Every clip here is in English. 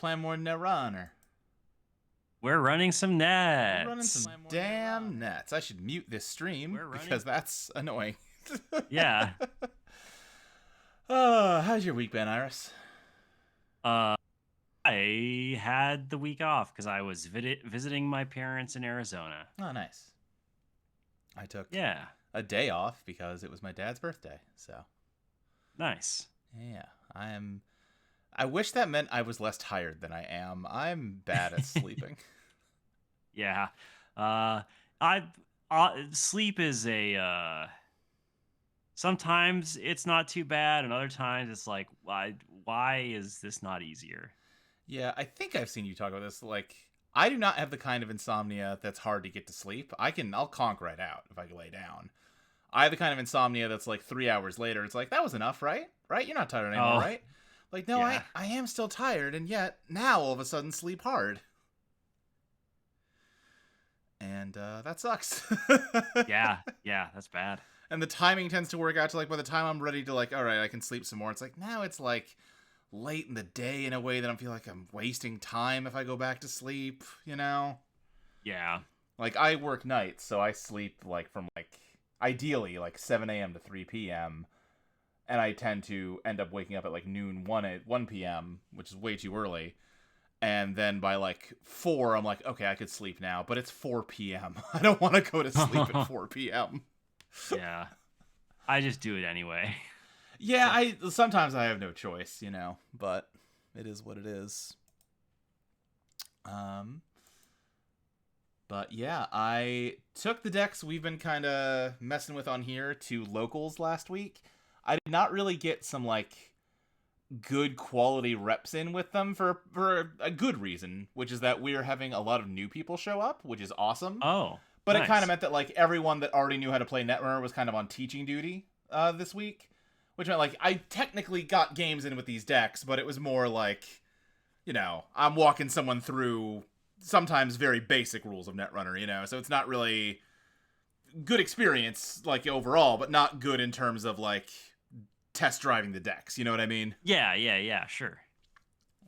playing more Netrunner. We're running some nets. We're running some damn nets. I should mute this stream because that's annoying. Yeah. How's your week been, Iris? I had the week off because I was visiting my parents in Arizona. Oh, nice. I took a day off because it was my dad's birthday. So nice. Yeah, I wish that meant I was less tired than I am. I'm bad at sleeping. Yeah. Sleep is sometimes it's not too bad, and other times it's like, why is this not easier? Yeah, I think I've seen you talk about this. Like, I do not have the kind of insomnia that's hard to get to sleep. I'll conk right out if I lay down. I have the kind of insomnia that's like 3 hours later. It's like, that was enough, right? Right? You're not tired anymore, right? Like, no, yeah. I am still tired, and yet now all of a sudden sleep hard. And that sucks. yeah, that's bad. And the timing tends to work out to like by the time I'm ready to like, all right, I can sleep some more. It's like now it's like late in the day in a way that I feel like I'm wasting time if I go back to sleep, you know? Yeah. Like I work nights, so I sleep like from like ideally like 7 a.m. to 3 p.m. And I tend to end up waking up at like noon, 1 p.m., which is way too early. And then by like 4, I'm like, okay, I could sleep now, but it's 4 p.m. I don't want to go to sleep at 4 p.m. Yeah. I just do it anyway. Yeah, sometimes I have no choice, you know, but it is what it is. But yeah, I took the decks we've been kind of messing with on here to locals last week. I did not really get some like good quality reps in with them for a good reason, which is that we're having a lot of new people show up, which is awesome. Oh, but nice. It kind of meant that like everyone that already knew how to play Netrunner was kind of on teaching duty this week, which meant like I technically got games in with these decks, but it was more like, you know, I'm walking someone through sometimes very basic rules of Netrunner, you know, so it's not really good experience like overall, but not good in terms of like test driving the decks, you know what I mean? Yeah, sure.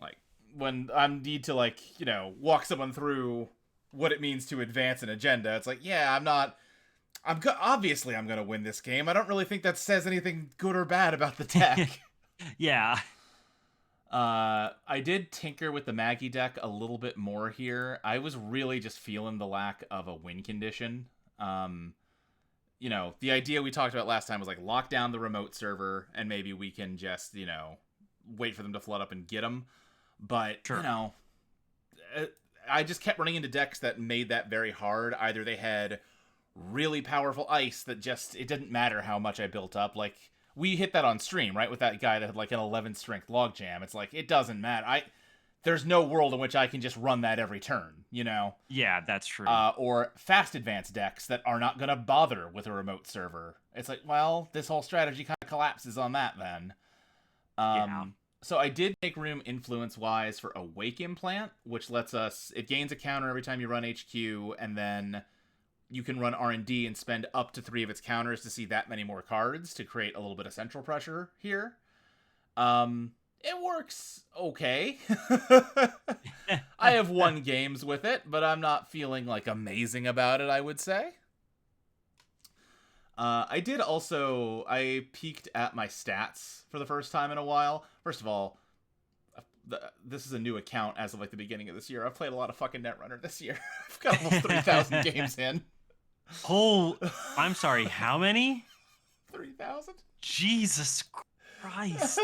Like when I need to like, you know, walk someone through what it means to advance an agenda, it's like, yeah, obviously I'm gonna win this game. I don't really think that says anything good or bad about the deck. Yeah. I did tinker with the Maggie deck a little bit more here. I was really just feeling the lack of a win condition. You know, the idea we talked about last time was like lock down the remote server and maybe we can just, you know, wait for them to flood up and get them. But, sure. You know, I just kept running into decks that made that very hard. Either they had really powerful ice that just, it didn't matter how much I built up. Like, we hit that on stream, right? With that guy that had like an 11 strength logjam. It's like, it doesn't matter. There's no world in which I can just run that every turn, you know? Yeah, that's true. Or fast advance decks that are not going to bother with a remote server. It's like, well, this whole strategy kind of collapses on that then. Yeah. So I did make room influence-wise for Awake Implant, which lets us... It gains a counter every time you run HQ, and then you can run R&D and spend up to 3 of its counters to see that many more cards to create a little bit of central pressure here. It works okay. I have won games with it, but I'm not feeling like amazing about it, I would say. I peeked at my stats for the first time in a while. First of all, this is a new account as of like the beginning of this year. I've played a lot of fucking Netrunner this year. I've got almost 3,000 games in. Oh, I'm sorry, how many? 3,000? Jesus Christ.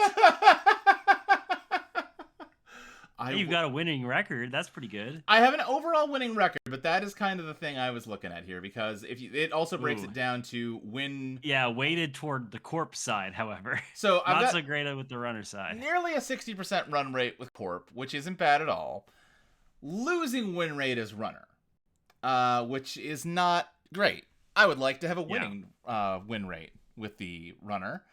You've got a winning record. That's pretty good. I have an overall winning record, but that is kind of the thing I was looking at here, because it also breaks it down to win. Yeah, weighted toward the corp side, however. So I'm not so great with the runner side. Nearly a 60% run rate with corp, which isn't bad at all. Losing win rate as runner, which is not great. I would like to have a winning win rate with the runner.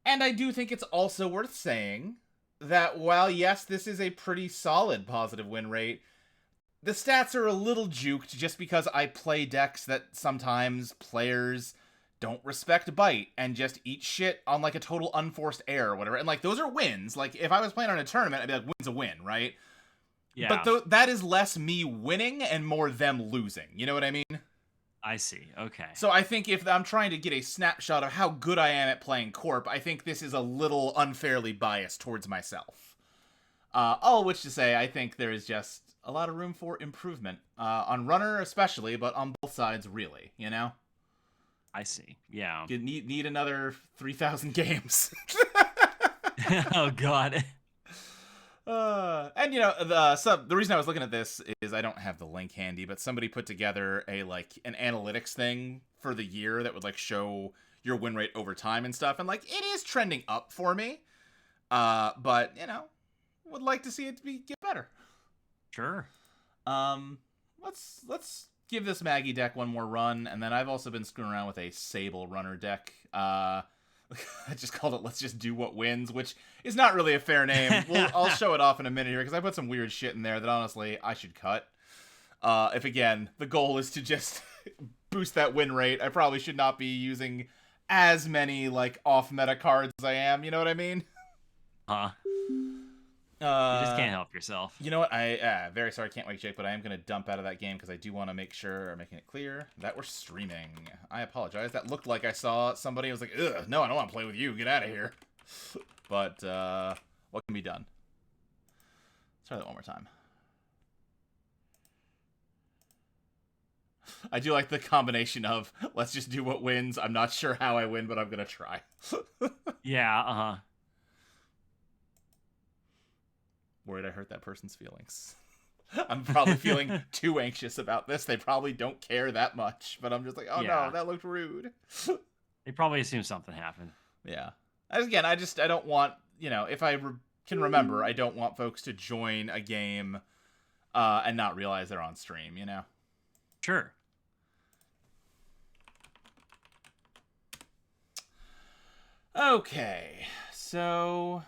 And I do think it's also worth saying that while, yes, this is a pretty solid positive win rate, the stats are a little juked just because I play decks that sometimes players don't respect bite and just eat shit on like a total unforced error or whatever. And like, those are wins. Like, if I was playing on a tournament, I'd be like, win's a win, right? But Yeah, that is less me winning and more them losing. You know what I mean? I see. Okay. So I think if I'm trying to get a snapshot of how good I am at playing Corp, I think this is a little unfairly biased towards myself. All which to say, I think there is just a lot of room for improvement. On Runner especially, but on both sides really, you know? I see. Yeah. Need another 3,000 games. Oh God. And the reason I was looking at this is I don't have the link handy, but somebody put together an analytics thing for the year that would like show your win rate over time and stuff, and like it is trending up for me. But would like to see it get better. Sure. Um, let's give this Maggie deck one more run, and then I've also been screwing around with a Sable Runner deck. I just called it "Let's Just Do What Wins," which is not really a fair name. I'll show it off in a minute here because I put some weird shit in there that honestly I should cut. If again the goal is to just boost that win rate, I probably should not be using as many like off meta cards as I am. You know what I mean? Huh. You just can't help yourself. You know what? I very sorry, can't wait, Jake, but I am going to dump out of that game because I do want to make sure I'm making it clear that we're streaming. I apologize. That looked like I saw somebody. I was like, ugh, no, I don't want to play with you. Get out of here. But what can be done? Let's try that one more time. I do like the combination of let's just do what wins. I'm not sure how I win, but I'm going to try. Yeah. Uh-huh. Worried I hurt that person's feelings. I'm probably feeling too anxious about this. They probably don't care that much, but I'm just like, oh Yeah. no, that looked rude. They probably assume something happened. Yeah. Again, I don't want, if I can remember, I don't want folks to join a game and not realize they're on stream, Sure. Okay, so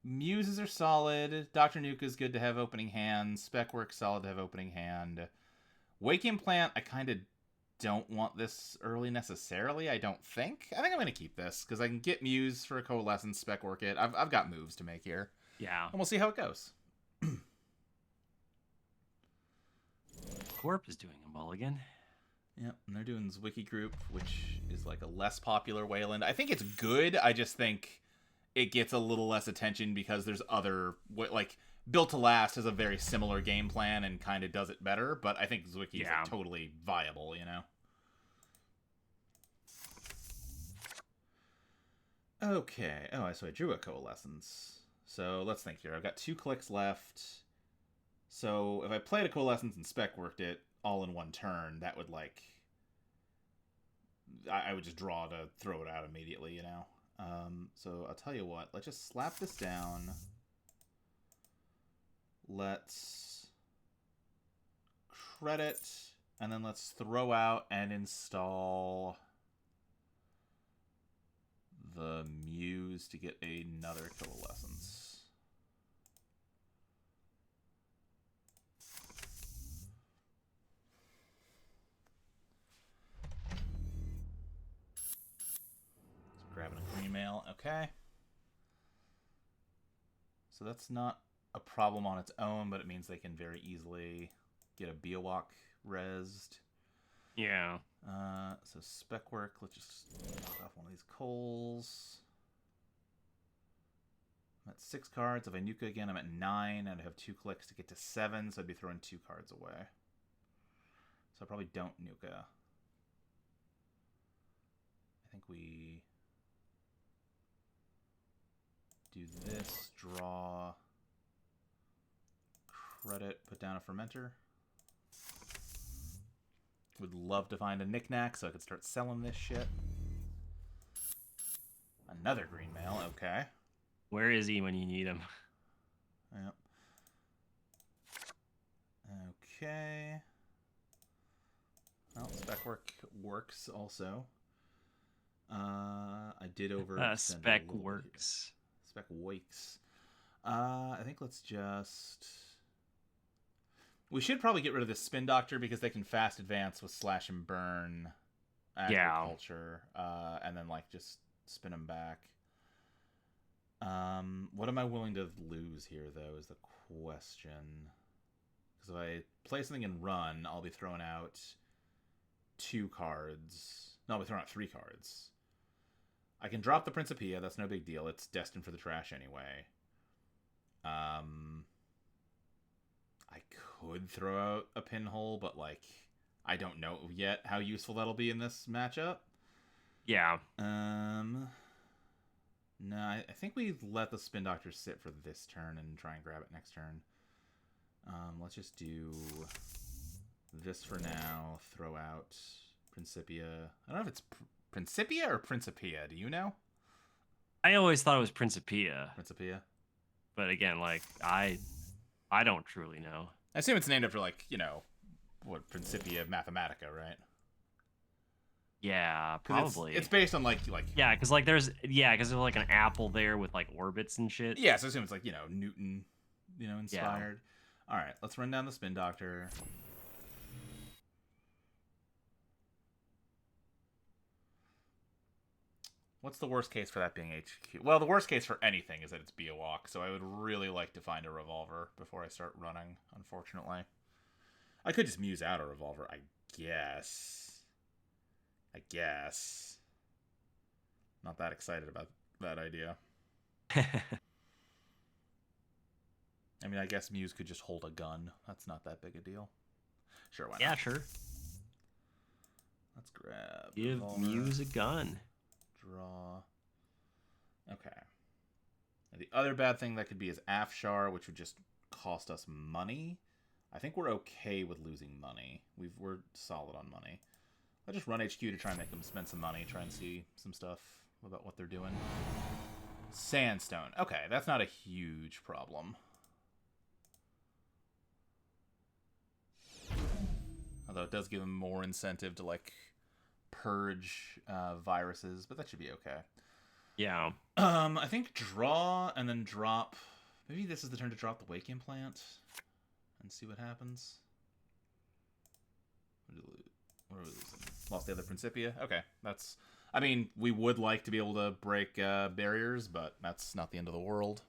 Muses are solid. Dr. Nuka's good to have opening hand. Specwork's solid to have opening hand. Wake Implant, I kind of don't want this early necessarily, I don't think. I think I'm going to keep this, because I can get Muse for a Coalescence, Specwork it. I've got moves to make here. Yeah. And we'll see how it goes. Corp is doing a mulligan. Yep, and they're doing Wiki Group, which is like a less popular Wayland. I think it's good, I just think it gets a little less attention because there's other, like, Built to Last has a very similar game plan and kind of does it better, but I think Zwicky's like, totally viable, Okay. Oh, so I drew a Coalescence. So let's think here. I've got 2 clicks left. So if I played a Coalescence and Spec worked it all in one turn, that would like... I would just draw to throw it out immediately, So I'll tell you what. Let's just slap this down. Let's credit, and then let's throw out and install the Muse to get another Coalescence. Just grabbing a green mail. Okay. So that's not a problem on its own, but it means they can very easily get a Biowak rezzed. Yeah. So spec work, let's just knock off one of these coals. I'm at 6 cards. If I nuke again, I'm at 9, and I have 2 clicks to get to 7, so I'd be throwing 2 cards away. So I probably don't nuke. I think we do this, draw, credit, put down a fermenter. Would love to find a knickknack so I could start selling this shit. Another green mail, okay. Where is he when you need him? Yep. Okay. Well, spec work works also. I did over Spec works. Spec wakes. I think let's just... We should probably get rid of this Spin Doctor because they can fast advance with Slash and Burn, Agriculture, and then like just spin them back. What am I willing to lose here, though, is the question. Because if I play something and run, I'll be throwing out 2 cards. No, I'll be throwing out 3 cards. I can drop the Principia. That's no big deal. It's destined for the trash anyway. I could throw out a Pinhole, but, like, I don't know yet how useful that'll be in this matchup. Yeah. No, I think we let the Spin Doctor sit for this turn and try and grab it next turn. Let's just do this for now. Throw out Principia. I don't know if it's Principia or Principia. Do you know? I always thought it was Principia. Principia. But again, like, I don't truly know. I assume it's named after, like, you know, what, Principia Mathematica, right? Yeah, probably. It's based on, like yeah, because like there's like an apple there with like orbits and shit. Yeah, so I assume it's like, you know, Newton, you know, inspired. Yeah. All right, let's run down the Spin Doctor. What's the worst case for that being HQ? Well, the worst case for anything is that it's Biowak, so I would really like to find a Revolver before I start running, unfortunately. I could just muse out a Revolver, I guess. Not that excited about that idea. I mean, I guess Muse could just hold a gun. That's not that big a deal. Sure, why not? Yeah, sure. Let's grab... Give Revolver. Muse a gun. Draw. Okay. Now, the other bad thing that could be is Afshar, which would just cost us money. I think we're okay with losing money. We're solid on money. I'll just run HQ to try and make them spend some money, try and see some stuff about what they're doing. Sandstone. Okay, that's not a huge problem. Although it does give them more incentive to, like, purge viruses, but that should be okay. Yeah. I think draw and then drop. Maybe this is the turn to drop the Wake Implant and see what happens. What are we losing? Lost the other Principia? Okay, that's... I mean, we would like to be able to break barriers, but that's not the end of the world.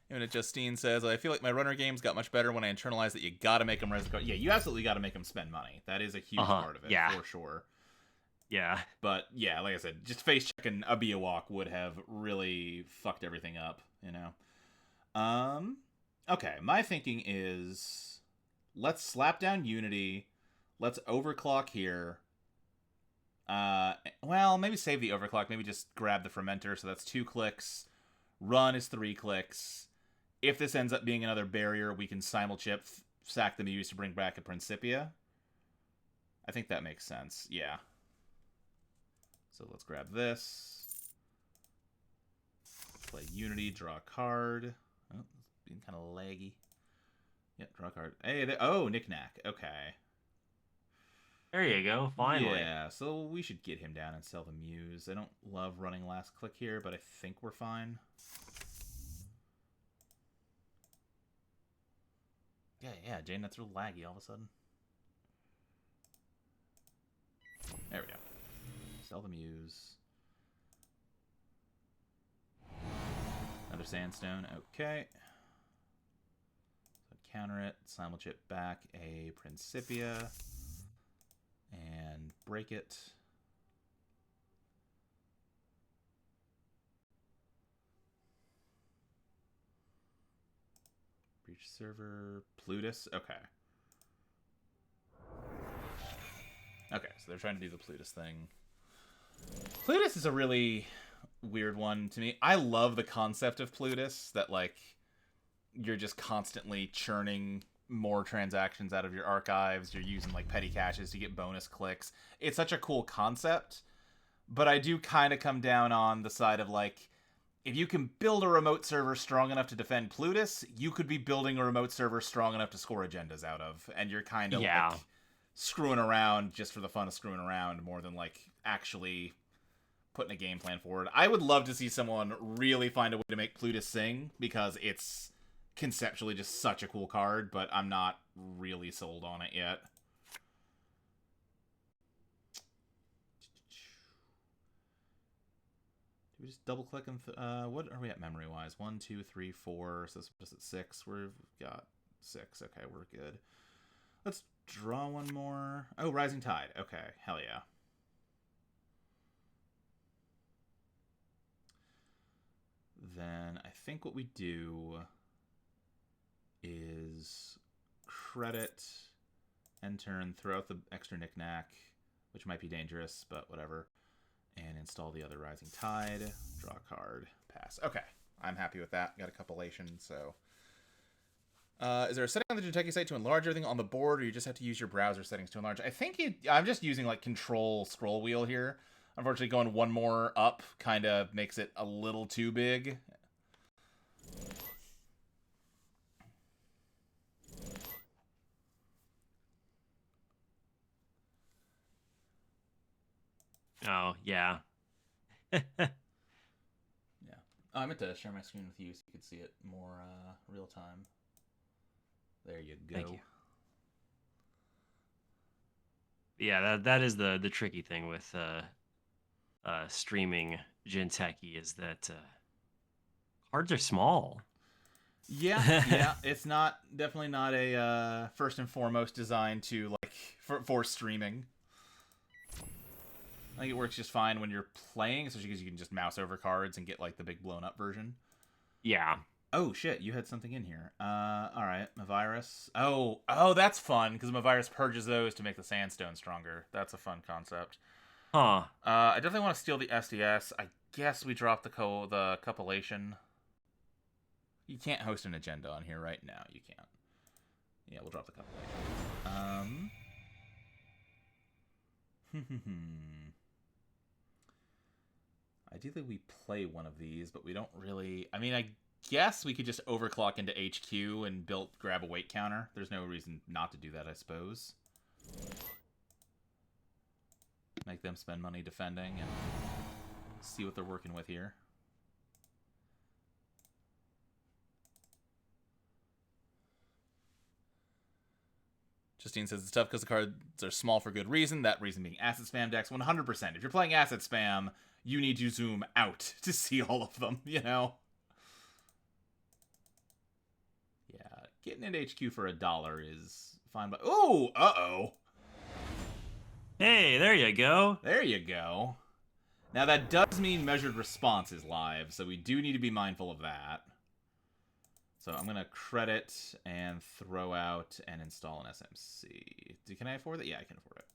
And Justine says, I feel like my runner games got much better when I internalized that you gotta make them res the card. Yeah, you absolutely gotta make them spend money. That is a huge part of it, for sure. Yeah. But, yeah, like I said, just face checking a Biowak would have really fucked everything up, you know? Okay, my thinking is, let's slap down Unity, let's overclock here. Well, maybe save the overclock, maybe just grab the Fermenter, so that's 2 clicks. Run is 3 clicks. If this ends up being another barrier, we can simulchip, sack the Muse to bring back a Principia. I think that makes sense, yeah. So let's grab this. Play Unity, draw a card. Oh, it's being kind of laggy. Yep, draw a card. Hey, oh, Knick-Knack. Okay. There you go, finally. Yeah, so we should get him down and sell the Muse. I don't love running last click here, but I think we're fine. Yeah, Jane, that's real laggy all of a sudden. There we go. Sell the Muse. Another Sandstone, okay. So counter it, simulchip back a Principia, and break it. Breach server, Plutus, okay. Okay, so they're trying to do the Plutus thing. Plutus is a really weird one to me. I love the concept of Plutus, that, like, you're just constantly churning more transactions out of your archives. You're using, like, petty caches to get bonus clicks. It's such a cool concept, but I do kind of come down on the side of, like, if you can build a remote server strong enough to defend Plutus, you could be building a remote server strong enough to score agendas out of, and you're kind of, like, screwing around just for the fun of screwing around more than, like, actually putting a game plan forward. I would love to see someone really find a way to make Plutus sing, because it's conceptually just such a cool card, but I'm not really sold on it yet. Do we just double click and what are we at memory wise? 1, 2, 3, 4. So this puts us at 6. We've got 6. Okay, we're good. Let's draw one more. Oh, Rising Tide. Okay, hell yeah. Then I think what we do is credit, end turn, throw out the extra knickknack, which might be dangerous, but whatever, and install the other Rising Tide, draw a card, pass. Okay, I'm happy with that. Got a compilation, so... is there a setting on the Jiteki site to enlarge everything on the board, or you just have to use your browser settings to enlarge? I think I'm just using like control scroll wheel here. Unfortunately, going one more up kind of makes it a little too big. Oh, yeah. Yeah. Oh, I meant to share my screen with you so you could see it more real time. There you go. Thank you. Yeah, that is the tricky thing with streaming Jinteki is that cards are small. Yeah. It's definitely not a first and foremost designed to like for streaming. I think it works just fine when you're playing, especially because you can just mouse over cards and get like the big blown up version. Yeah. Oh shit, you had something in here. All right, Mavirus. Oh, that's fun because Mavirus purges those to make the Sandstone stronger. That's a fun concept. Huh. I definitely want to steal the SDS. I guess we dropped the compilation. You can't host an agenda on here right now. You can't. Yeah, we'll drop the compilation. Ideally, we play one of these, but we don't really... I mean, I guess we could just overclock into HQ and grab a weight counter. There's no reason not to do that, I suppose. Make them spend money defending and see what they're working with here. Justine says it's tough because the cards are small for good reason. That reason being asset spam decks. 100%. If you're playing asset spam, you need to zoom out to see all of them, you know? Yeah, getting into HQ for $1 is fine, but... Ooh! Uh-oh! Hey, there you go. There you go. Now, that does mean measured response is live, so we do need to be mindful of that. So I'm going to credit and throw out and install an SMC. Can I afford that? Yeah, I can afford it.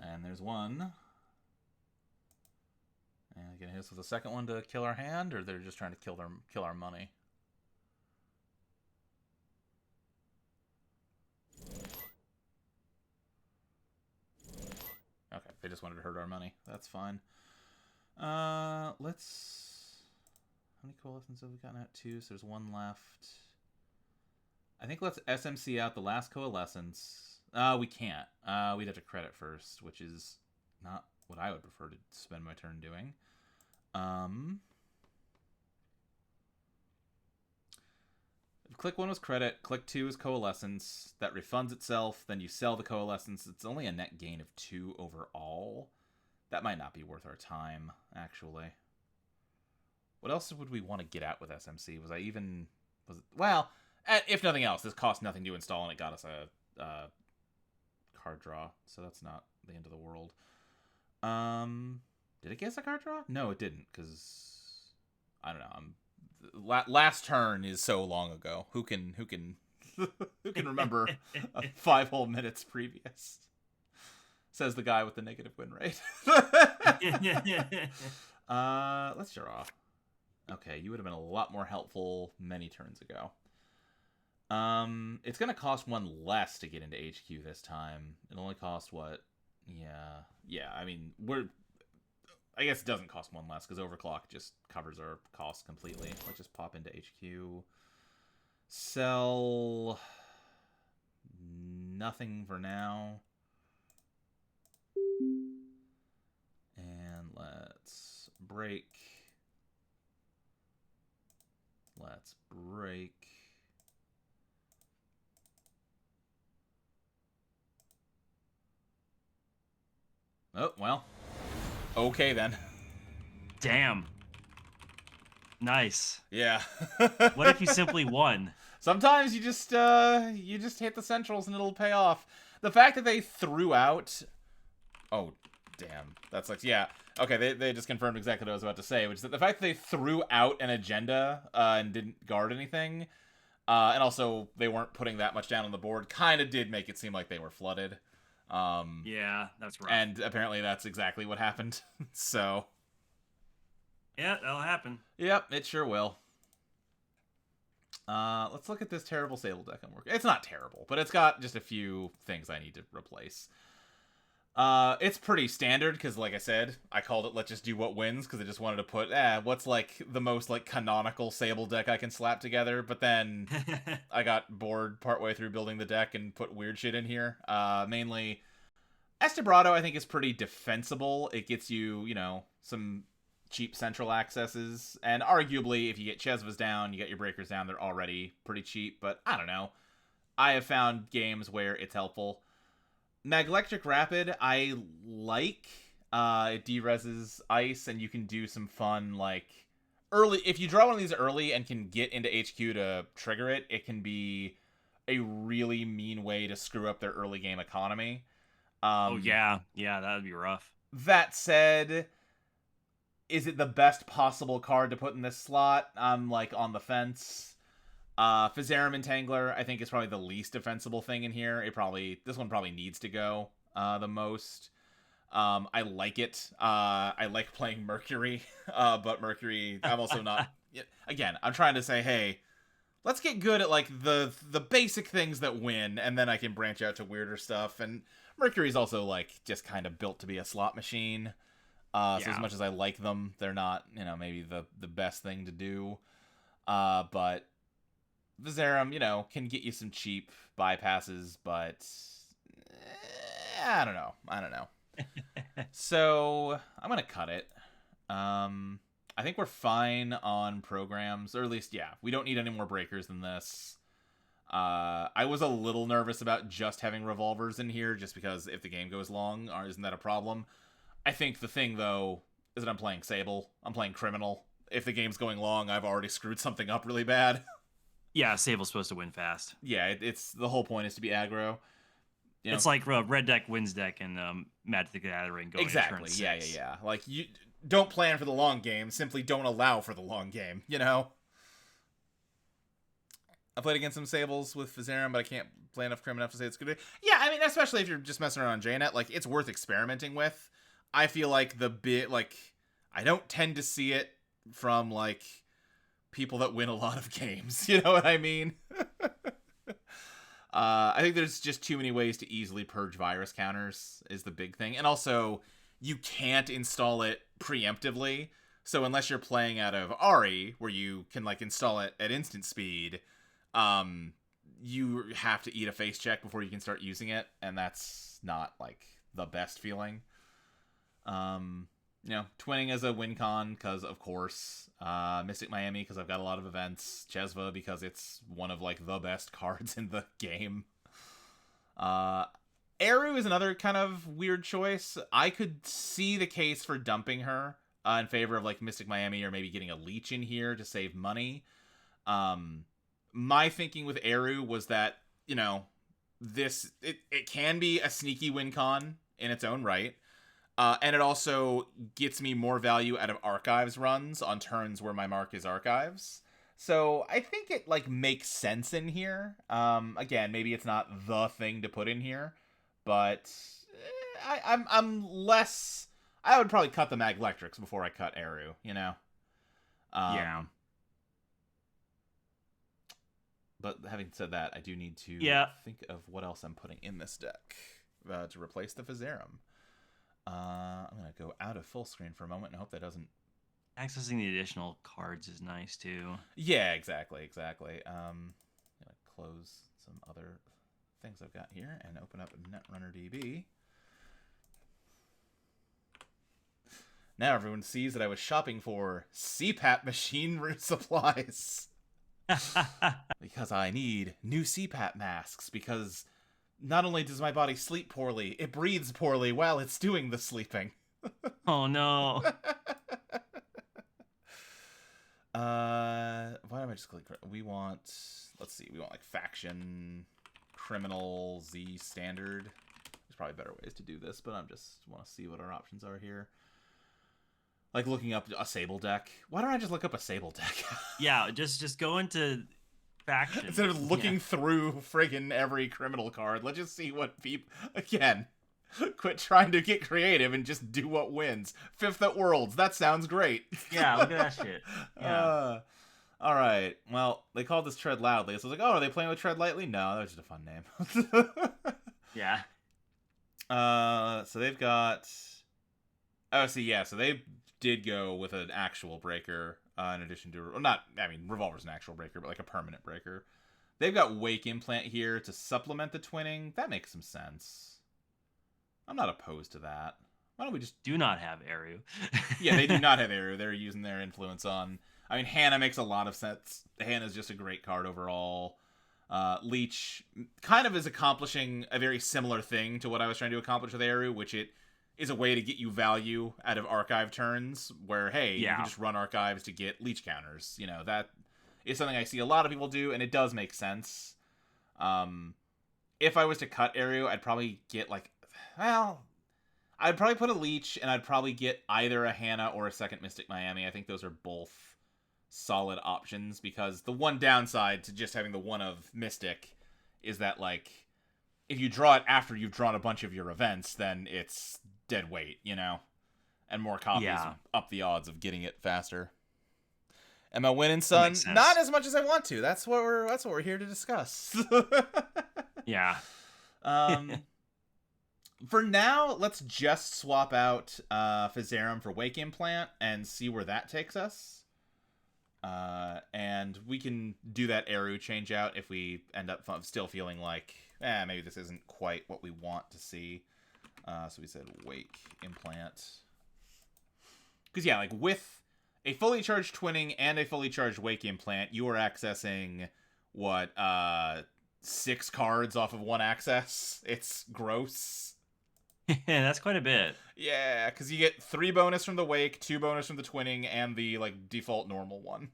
And there's one. And gonna hit us with a second one to kill our hand, or they're just trying to kill our money. Okay, they just wanted to hurt our money. That's fine. Let's... How many coalescence have we gotten out? 2, so there's one left. I think let's SMC out the last coalescence. We can't. We'd have to credit first, which is not what I would prefer to spend my turn doing. Click 1 was credit, click 2 is coalescence. That refunds itself, then you sell the coalescence. It's only a net gain of 2 overall. That might not be worth our time, actually. What else would we want to get out with SMC? Well, if nothing else, this cost nothing to install and it got us a card draw, so that's not the end of the world. Did it get us a card draw? No, it didn't, because I don't know. Last turn is so long ago. Who can who can remember 5 whole minutes previous? Says the guy with the negative win rate. Let's draw. Okay, you would have been a lot more helpful many turns ago. It's gonna cost 1 less to get into HQ this time. It only cost what? Yeah. I mean, I guess it doesn't cost 1 less because overclock just covers our costs completely. Let's just pop into HQ. Sell nothing for now. And let's break. Let's break. Oh, well. Okay, then. Damn. Nice. Yeah. What if you simply won? Sometimes you just hit the centrals and it'll pay off. The fact that they threw out... Oh, damn. That's like... Yeah. Okay, they just confirmed exactly what I was about to say, which is that the fact that they threw out an agenda and didn't guard anything, and also they weren't putting that much down on the board, kind of did make it seem like they were flooded. Yeah, that's rough. And apparently that's exactly what happened. So... Yeah, that'll happen. Yep, it sure will. Let's look at this terrible Sable deck I'm working. It's not terrible, but it's got just a few things I need to replace. It's pretty standard, because like I said, I called it Let's Just Do What Wins, because I just wanted to put, what's like the most like canonical Sable deck I can slap together, but then I got bored partway through building the deck and put weird shit in here. Mainly, Estebrado I think is pretty defensible. It gets you, you know, some cheap central accesses, and arguably if you get Chesva's down, you get your breakers down, they're already pretty cheap, but I don't know. I have found games where it's helpful. Maglectric Rapid I like. It de-reses ice, and you can do some fun, like, early, if you draw one of these early and can get into HQ to trigger it, it can be a really mean way to screw up their early game economy. Oh yeah, that would be rough. That said, is it the best possible card to put in this slot? I'm, like, on the fence. Physarum Entangler, I think, is probably the least defensible thing in here. This one probably needs to go the most. I like it. I like playing Mercury, but Mercury, I'm also not... Again, I'm trying to say, hey, let's get good at, like, the basic things that win, and then I can branch out to weirder stuff. And Mercury's also, like, just kind of built to be a slot machine. So as much as I like them, they're not, you know, maybe the best thing to do. But Vizarum, you know, can get you some cheap bypasses, but I don't know. So I'm gonna cut it. I think we're fine on programs, or at least, yeah, we don't need any more breakers than this. I was a little nervous about just having revolvers in here, just because if the game goes long, isn't that a problem? I think the thing, though, is that I'm playing Sable. I'm playing Criminal. If the game's going long, I've already screwed something up really bad. Yeah, Sable's supposed to win fast. Yeah, it's the whole point is to be aggro. You know? It's like Red deck wins deck and Magic the Gathering going exactly. Turn 6. Yeah. Like, you don't plan for the long game. Simply don't allow for the long game, you know? I played against some Sables with Physarum, but I can't play enough Crim enough to say it's good. Yeah, I mean, especially if you're just messing around on JNet, like, it's worth experimenting with. I feel like I don't tend to see it from, like, people that win a lot of games. You know what I mean? I think there's just too many ways to easily purge virus counters is the big thing. And also, you can't install it preemptively. So unless you're playing out of Ari, where you can, like, install it at instant speed, you have to eat a face check before you can start using it. And that's not, like, the best feeling. You know, Twinning as a win con, because, of course, Mystic Miami, because I've got a lot of events, Chesva, because it's one of, like, the best cards in the game. Eru is another kind of weird choice. I could see the case for dumping her in favor of, like, Mystic Miami, or maybe getting a Leech in here to save money. My thinking with Eru was that, you know, it can be a sneaky win con in its own right. And it also gets me more value out of Archives runs on turns where my mark is Archives. So I think it, like, makes sense in here. Again, maybe it's not the thing to put in here, but I'm less... I would probably cut the Maglectrics before I cut Eru, you know? Yeah. But having said that, I do need to think of what else I'm putting in this deck to replace the Physarum. I'm going to go out of full screen for a moment and hope that doesn't... Accessing the additional cards is nice, too. Yeah, exactly. I'm going to close some other things I've got here and open up Netrunner DB. Now everyone sees that I was shopping for CPAP machine supplies. Because I need new CPAP masks, because not only does my body sleep poorly, it breathes poorly while it's doing the sleeping. Oh no. Why don't I just click? We want, let's see, we want like faction, criminal, Z standard. There's probably better ways to do this, but I'm just want to see what our options are here. Like looking up a Sable deck. Why don't I just look up a Sable deck? Yeah, just go into faction. Instead of looking through friggin' every criminal card, let's just see what people. Again, quit trying to get creative and just do what wins. Fifth at Worlds. That sounds great. Yeah, look at that shit. Yeah. All right. Well, they called this Tread Loudly. So I was like, oh, are they playing with Tread Lightly? No, that was just a fun name. Yeah. So they've got. Oh, see, yeah. So they did go with an actual breaker in addition to, well, not. I mean, Revolver's an actual breaker, but like a permanent breaker. They've got Wake Implant here to supplement the twinning. That makes some sense. I'm not opposed to that. Why don't we just do not have Eru? Yeah, they do not have Eru. They're using their influence on. I mean, Hannah makes a lot of sense. Hannah's just a great card overall. Leech kind of is accomplishing a very similar thing to what I was trying to accomplish with Eru, which it is a way to get you value out of archive turns, where, hey, you can just run archives to get Leech counters. You know, that is something I see a lot of people do, and it does make sense. If I was to cut Eru, I'd probably get, like, well, I'd probably put a Leech, and I'd probably get either a Hannah or a second Mystic Miami. I think those are both solid options, because the one downside to just having the one of Mystic is that, like, if you draw it after you've drawn a bunch of your events, then it's dead weight, you know? And more copies up the odds of getting it faster. Am I winning, son? Not as much as I want to. That's what we're here to discuss. Yeah. For now, let's just swap out Fizerum for Wake Implant and see where that takes us. And we can do that Eru change out if we end up still feeling like, maybe this isn't quite what we want to see. So we said Wake Implant. Because, yeah, like, with a fully charged Twinning and a fully charged Wake Implant, you are accessing, what, 6 cards off of one access? It's gross. Yeah, that's quite a bit. Yeah, because you get 3 bonus from the Wake, 2 bonus from the Twinning, and the, like, default normal one.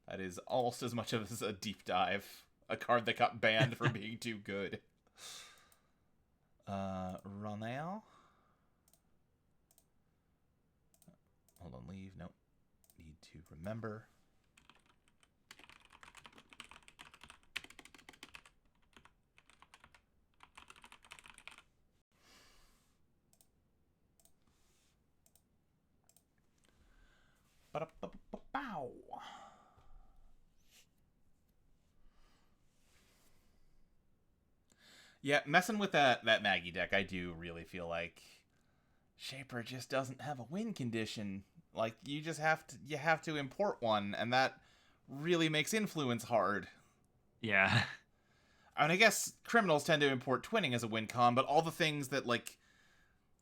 That is almost as much as a deep dive. A card that got banned for being too good. Ronel. Hold on, leave. Nope. Need to remember. Ba-da-ba-ba-bow. Yeah, messing with that Maggie deck, I do really feel like Shaper just doesn't have a win condition. Like, you have to import one, and that really makes influence hard. Yeah. I mean, I guess criminals tend to import twinning as a win con, but all the things that, like,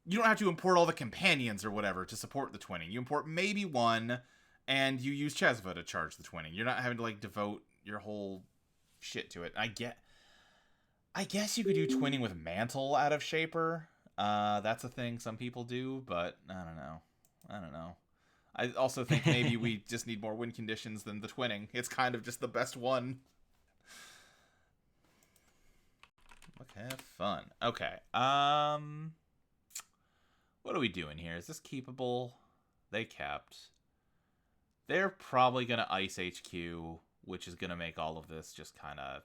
you don't have to import all the companions or whatever to support the twinning. You import maybe one, and you use Chesva to charge the twinning. You're not having to, like, devote your whole shit to it. I guess you could do twinning with Mantle out of Shaper. That's a thing some people do, but I don't know. I also think maybe we just need more win conditions than the twinning. It's kind of just the best one. Look, have fun. Okay. What are we doing here? Is this keepable? They kept. They're probably going to ice HQ, which is going to make all of this just kind of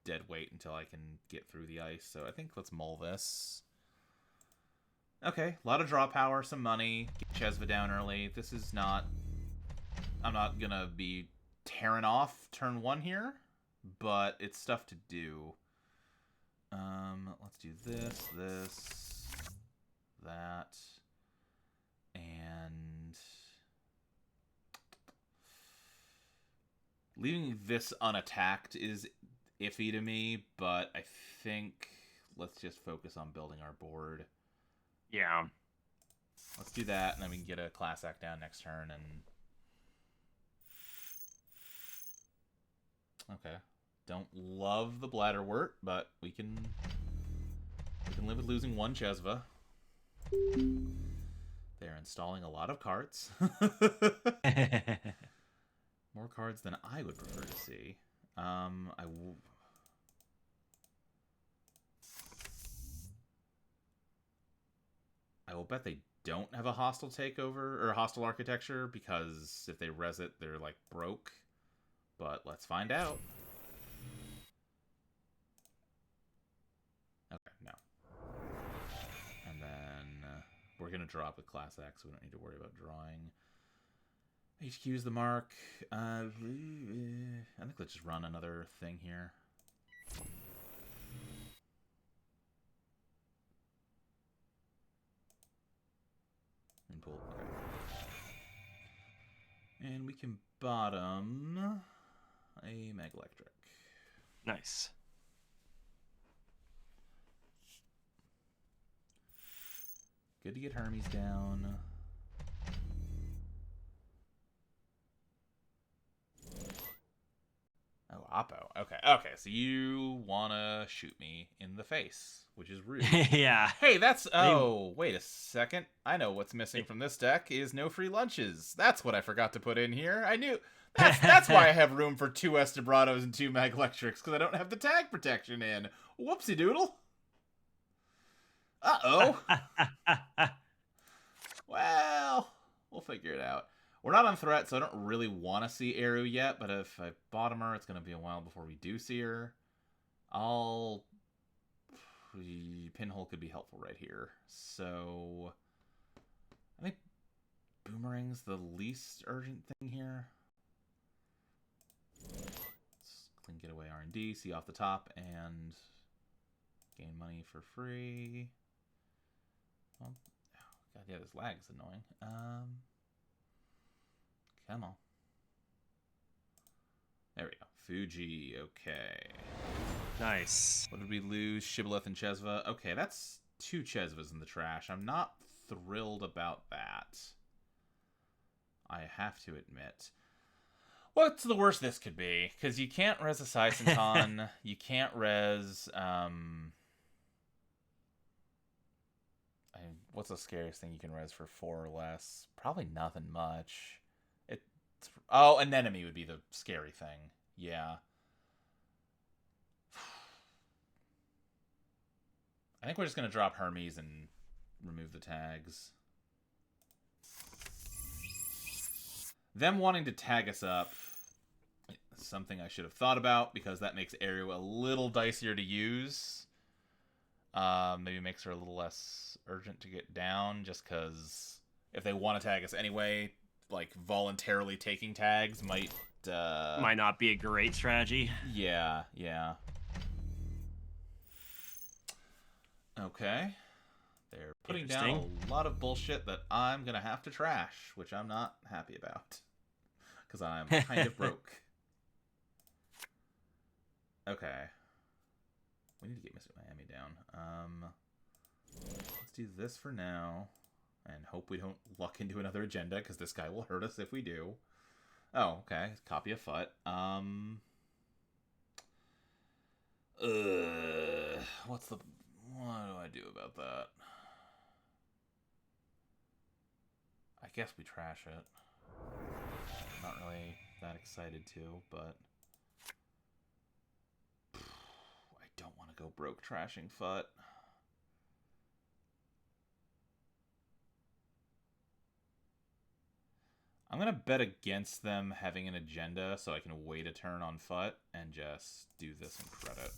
dead weight until I can get through the ice. So I think let's mull this. Okay, a lot of draw power, some money. Get Chesva down early. This is not... I'm not going to be tearing off turn 1 here, but it's stuff to do. Let's do this, that, and... Leaving this unattacked is iffy to me, but I think let's just focus on building our board. Yeah. Let's do that, and then we can get a class act down next turn, and Okay. Don't love the bladderwort, but we can live with losing one Chesva. They're installing a lot of carts. More cards than I would prefer to see. I will bet they don't have a hostile takeover or hostile architecture, because if they res it, they're like broke. But let's find out. Okay, no. And then we're going to drop with Class X, so we don't need to worry about drawing. HQ's the mark. I think let's just run another thing here. And pull. Okay. And we can bottom a Mag Electric. Nice. Good to get Hermes down. Oh, Oppo. Okay, okay. So you wanna shoot me in the face, which is rude. Yeah. Hey, that's... Oh, wait a second. I know what's missing from this deck is no free lunches. That's what I forgot to put in here. I knew... That's why I have room for 2 Estebrados and 2 Mag Electrics, because I don't have the tag protection in. Whoopsie doodle. Uh-oh. Well, we'll figure it out. We're not on threat, so I don't really want to see Eru yet, but if I bottom her, it's going to be a while before we do see her. Pinhole could be helpful right here. So I think Boomerang's the least urgent thing here. Let's clean getaway R&D, see off the top, and gain money for free. Well, God, yeah, this lag is annoying. Come on. There we go. Fuji, okay. Nice. What did we lose? Shibboleth and Chesva. Okay, that's 2 Chesvas in the trash. I'm not thrilled about that. I have to admit. What's the worst this could be? Because you can't res a Saisenton. You can't res... what's the scariest thing you can res for 4 or less? Probably nothing much. Oh, Anemone would be the scary thing. Yeah. I think we're just going to drop Hermes and remove the tags. Them wanting to tag us up, something I should have thought about, because that makes Eru a little dicier to use. Maybe makes her a little less urgent to get down, just because if they want to tag us anyway, like voluntarily taking tags might not be a great strategy. Yeah, yeah. Okay. They're putting down a lot of bullshit that I'm gonna have to trash, which I'm not happy about, because I'm kind of broke. Okay. We need to get Mr. Miami down. Let's do this for now. And hope we don't luck into another agenda, because this guy will hurt us if we do. Oh, okay. Copy of Fut. What do I do about that? I guess we trash it. I'm not really that excited to, but... I don't want to go broke trashing Fut. I'm going to bet against them having an agenda, so I can wait a turn on Fut and just do this in credit.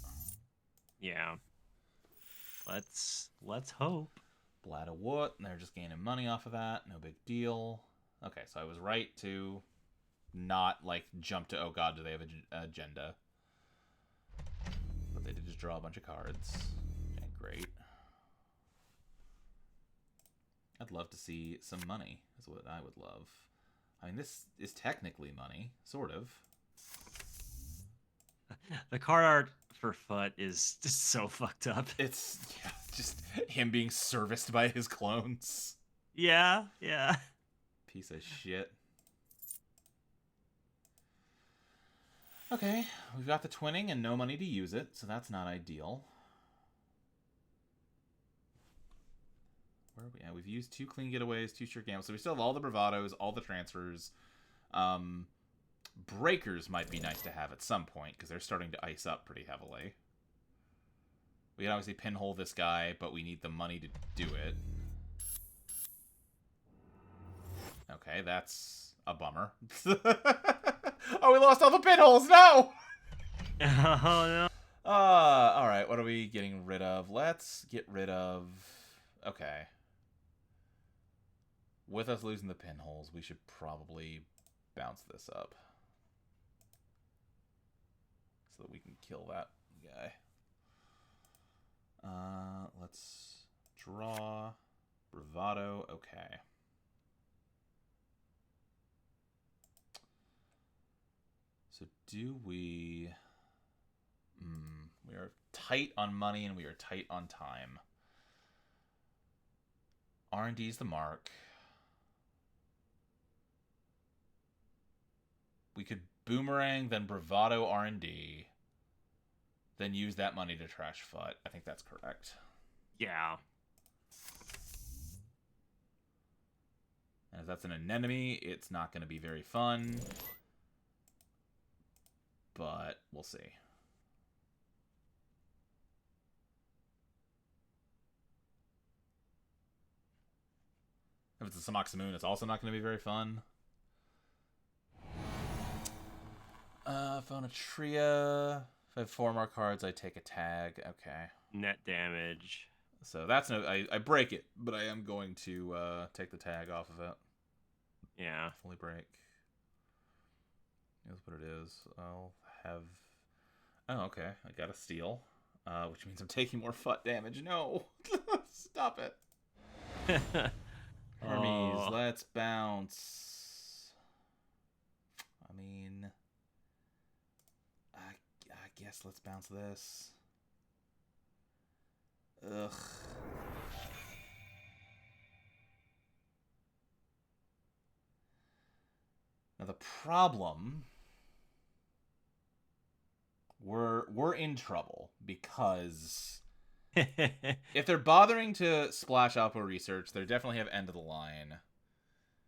Yeah. Let's hope. Blada Wood, and they're just gaining money off of that. No big deal. Okay, so I was right to not, like, jump to, oh god, do they have an agenda? But they did just draw a bunch of cards. Okay, great. I'd love to see some money, is what I would love. I mean, this is technically money, sort of. The card art for Fut is just so fucked up. It's just him being serviced by his clones. Yeah, yeah. Piece of shit. Okay, we've got the twinning and no money to use it, so that's not ideal. Where are we at? We've used 2 clean getaways, 2 sure gambles, so we still have all the bravados, all the transfers. Breakers might be nice to have at some point, because they're starting to ice up pretty heavily. We can obviously pinhole this guy, but we need the money to do it. Okay, that's a bummer. Oh, we lost all the pinholes! No! Oh no. Alright, what are we getting rid of? Let's get rid of... Okay. With us losing the pinholes, we should probably bounce this up. So that we can kill that guy. Let's draw. Bravado, okay. So do we... we are tight on money and we are tight on time. R&D is the mark. We could boomerang, then bravado R&D, then use that money to trash FUT. I think that's correct. Yeah. And if that's an anemone, it's not going to be very fun. But we'll see. If it's a Samoxamoon, it's also not going to be very fun. Phonatria. If I have 4 more cards, I take a tag. Okay. Net damage. So that's no... I break it, but I am going to take the tag off of it. Yeah. Fully break. That's what it is. I'll have... Oh, okay. I got a steal. Which means I'm taking more FUT damage. No! Stop it. Hermes, let's bounce. I mean... I guess let's bounce this. Ugh. Now the problem... We're in trouble, because... if they're bothering to splash Oppo Research, they definitely have end of the line.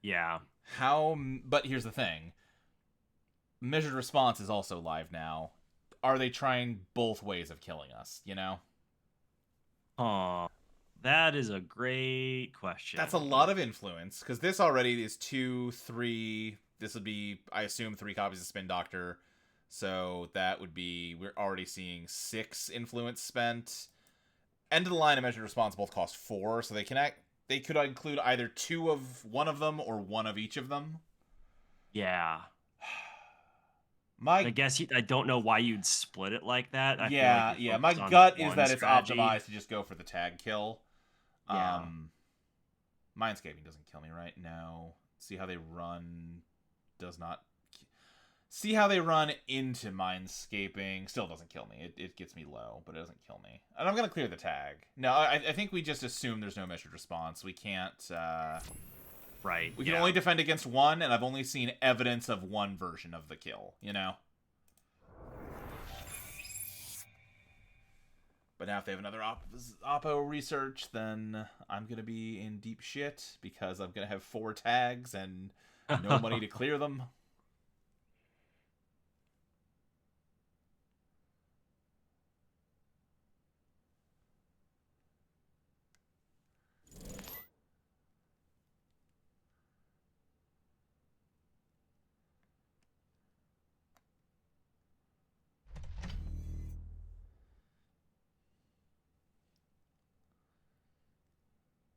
Yeah. But here's the thing. Measured Response is also live now. Are they trying both ways of killing us, you know? Oh, that is a great question. That's a lot of influence, because this already is 2, 3... This would be, I assume, 3 copies of Spin Doctor. So that would be... We're already seeing 6 influence spent. End of the line and Measured Response both cost 4, so they could include either 2 of one of them or 1 of each of them. Yeah. I guess I don't know why you'd split it like that. I yeah, feel like my gut is that strategy. It's optimized to just go for the tag kill. Yeah. Mindscaping doesn't kill me, right? No. See how they run does not... See how they run into Mindscaping. Still doesn't kill me. It gets me low, but it doesn't kill me. And I'm going to clear the tag. No, I think we just assume there's no Measured Response. We can't... Right. We can only defend against 1, and I've only seen evidence of 1 version of the kill, you know? But now if they have another Oppo Research, then I'm going to be in deep shit, because I'm going to have 4 tags and no money to clear them.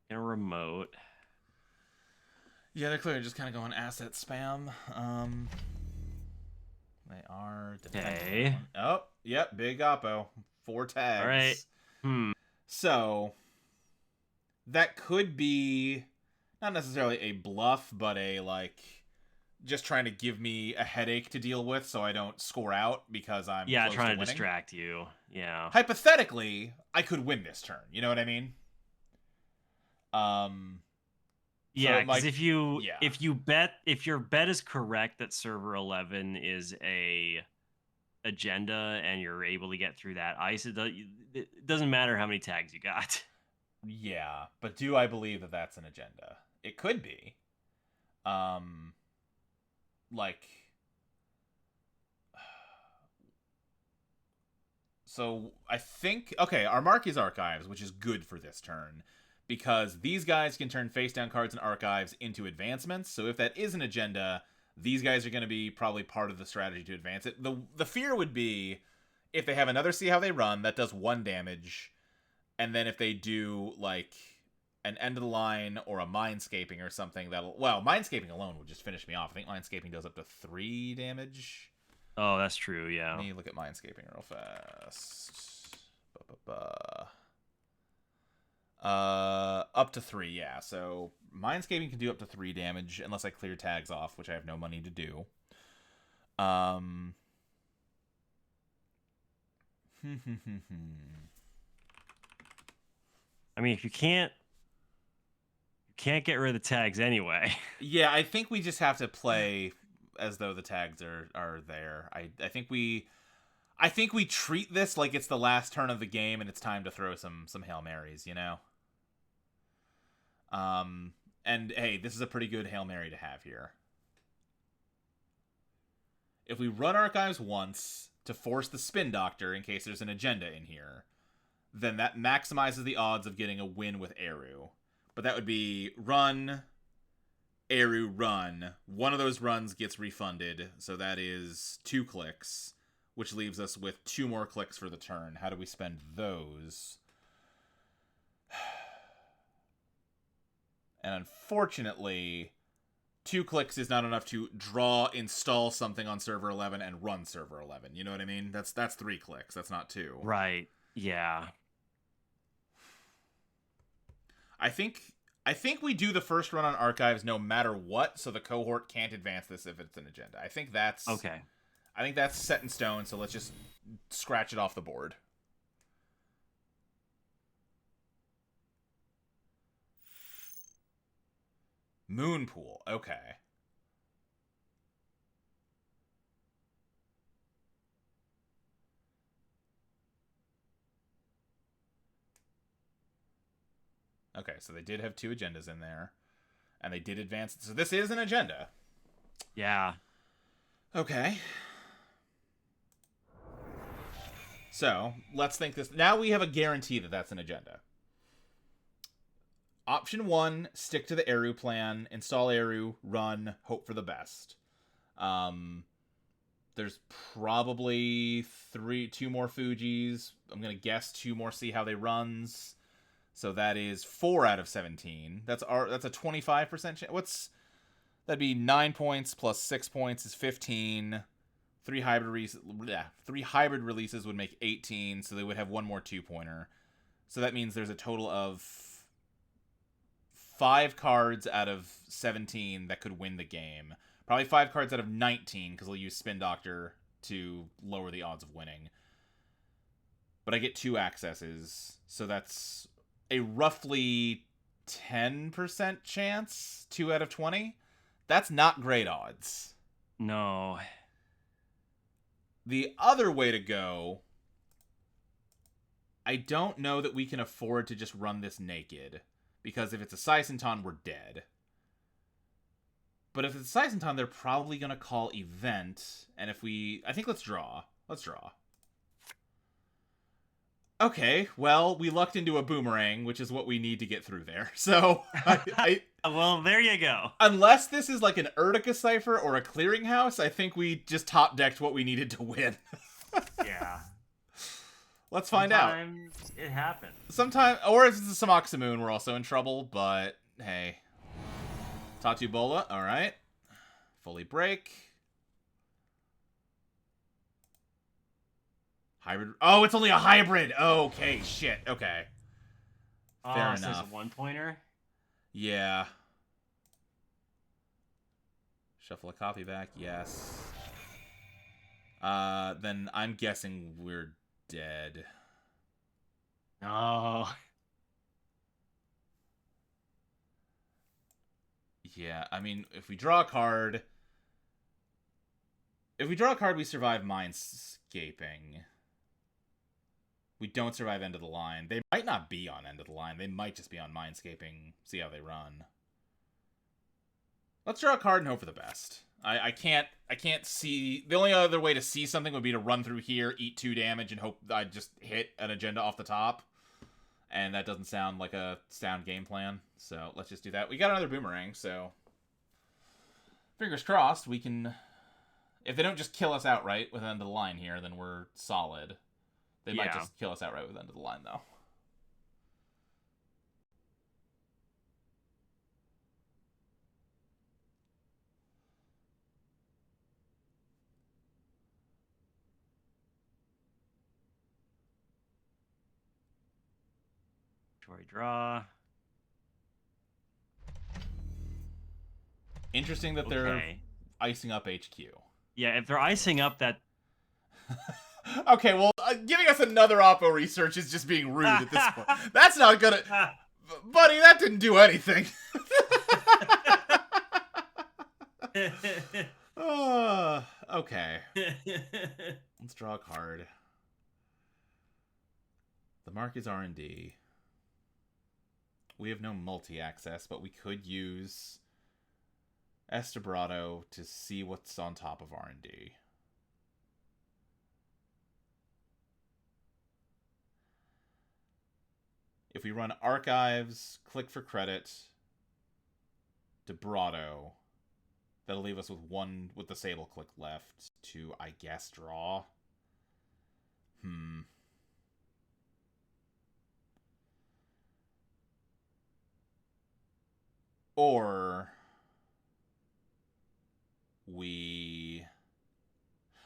A remote. Yeah, they're clearly just kind of going asset spam. They are... Okay. Oh, yep, big Oppo. 4 tags. All right. So, that could be not necessarily a bluff, but a, like, just trying to give me a headache to deal with so I don't score out because I'm close trying to winning. Distract you. Yeah. Hypothetically, I could win this turn. You know what I mean? Yeah, because if your bet is correct that server 11 is a agenda and you're able to get through that ice, it doesn't matter how many tags you got. Yeah, but do I believe that that's an agenda? It could be. Um, like, so I think, okay, our mark is archives, which is good for this turn because these guys can turn face down cards and archives into advancements. So if that is an agenda, these guys are going to be probably part of the strategy to advance it. The fear would be if they have another see how they run that does 1 damage, and then if they do like an end of the line or a mindscaping or something that'll, well, mindscaping alone would just finish me off. I think mindscaping does up to 3 damage. Oh, that's true. Let Yeah. me look at mindscaping real fast. Ba-ba-ba. Up to 3, yeah. So mindscaping can do up to 3 damage unless I clear tags off, which I have no money to do. I mean, if you can't get rid of the tags anyway. Yeah, I think we just have to play as though the tags are there. I think we treat this like it's the last turn of the game and it's time to throw some Hail Marys, you know? And hey, this is a pretty good Hail Mary to have here. If we run archives once to force the Spin Doctor in case there's an agenda in here, then that maximizes the odds of getting a win with Eru. But that would be run, Eru, run. One of those runs gets refunded, so that is 2 clicks, which leaves us with 2 more clicks for the turn. How do we spend those? And unfortunately, 2 clicks is not enough to draw, install something on server 11, and run server 11. You know what I mean? That's 3 clicks. That's not 2. Right. Yeah. I think we do the first run on archives no matter what, so the cohort can't advance this if it's an agenda. I think that's Okay. I think that's set in stone, so let's just scratch it off the board. Moonpool, okay. Okay, so they did have 2 agendas in there, and they did advance it. So this is an agenda. Yeah. Okay. So, let's think this. Now we have a guarantee that that's an agenda. Option 1, stick to the Eru plan, install Eru, run, hope for the best. There's probably 2 more Fujis. I'm going to guess 2 more see how they runs. So that is 4 out of 17. That's a 25% chance. That'd be 9 points plus 6 points is 15. 3 hybrid releases would make 18, so they would have 1 more 2-pointer. So that means there's a total of 5 cards out of 17 that could win the game. Probably 5 cards out of 19 because they'll use Spin Doctor to lower the odds of winning. But I get 2 accesses, so that's a roughly 10% chance, 2 out of 20. That's not great odds. No. The other way to go, I don't know that we can afford to just run this naked, because if it's a Seisenton, we're dead. But if it's a Seisenton, they're probably going to call event, and I think let's draw. Let's draw. Okay, well, we lucked into a boomerang, which is what we need to get through there. So, Well, there you go. Unless this is like an Urtica Cipher or a Clearinghouse, I think we just top-decked what we needed to win. Yeah. Let's find out. Sometimes it happens. Or if it's a Samoxamoon, we're also in trouble, but hey. Tatu Bola, alright. Fully break. Hybrid. Oh, it's only a hybrid. Okay, shit. Okay. Fair So enough. it's a 1-pointer? Yeah. Shuffle a copy back. Yes. Then I'm guessing we're dead. Oh. Yeah, I mean, if we draw a card, we survive Mindscape. Minescaping. We don't survive end of the line. They might not be on end of the line. They might just be on Minescaping. See how they run. Let's draw a card and hope for the best. I can't see... The only other way to see something would be to run through here, eat 2 damage, and hope I just hit an agenda off the top. And that doesn't sound like a sound game plan. So let's just do that. We got another boomerang, so... Fingers crossed, we can... If they don't just kill us outright with end of the line here, then we're solid. They might just kill us outright with end of the line, though. Draw. Interesting that they're icing up HQ. Yeah, if they're icing up that... Okay, well, giving us another Oppo research is just being rude at this point. That's not gonna... Buddy, that didn't do anything. Okay. Let's draw a card. The mark is R&D. We have no multi-access, but we could use Estebrado to see what's on top of R&D. If we run Archives, click for credit, Debrado, that'll leave us with one with the Sable click left to, I guess, draw. Or we...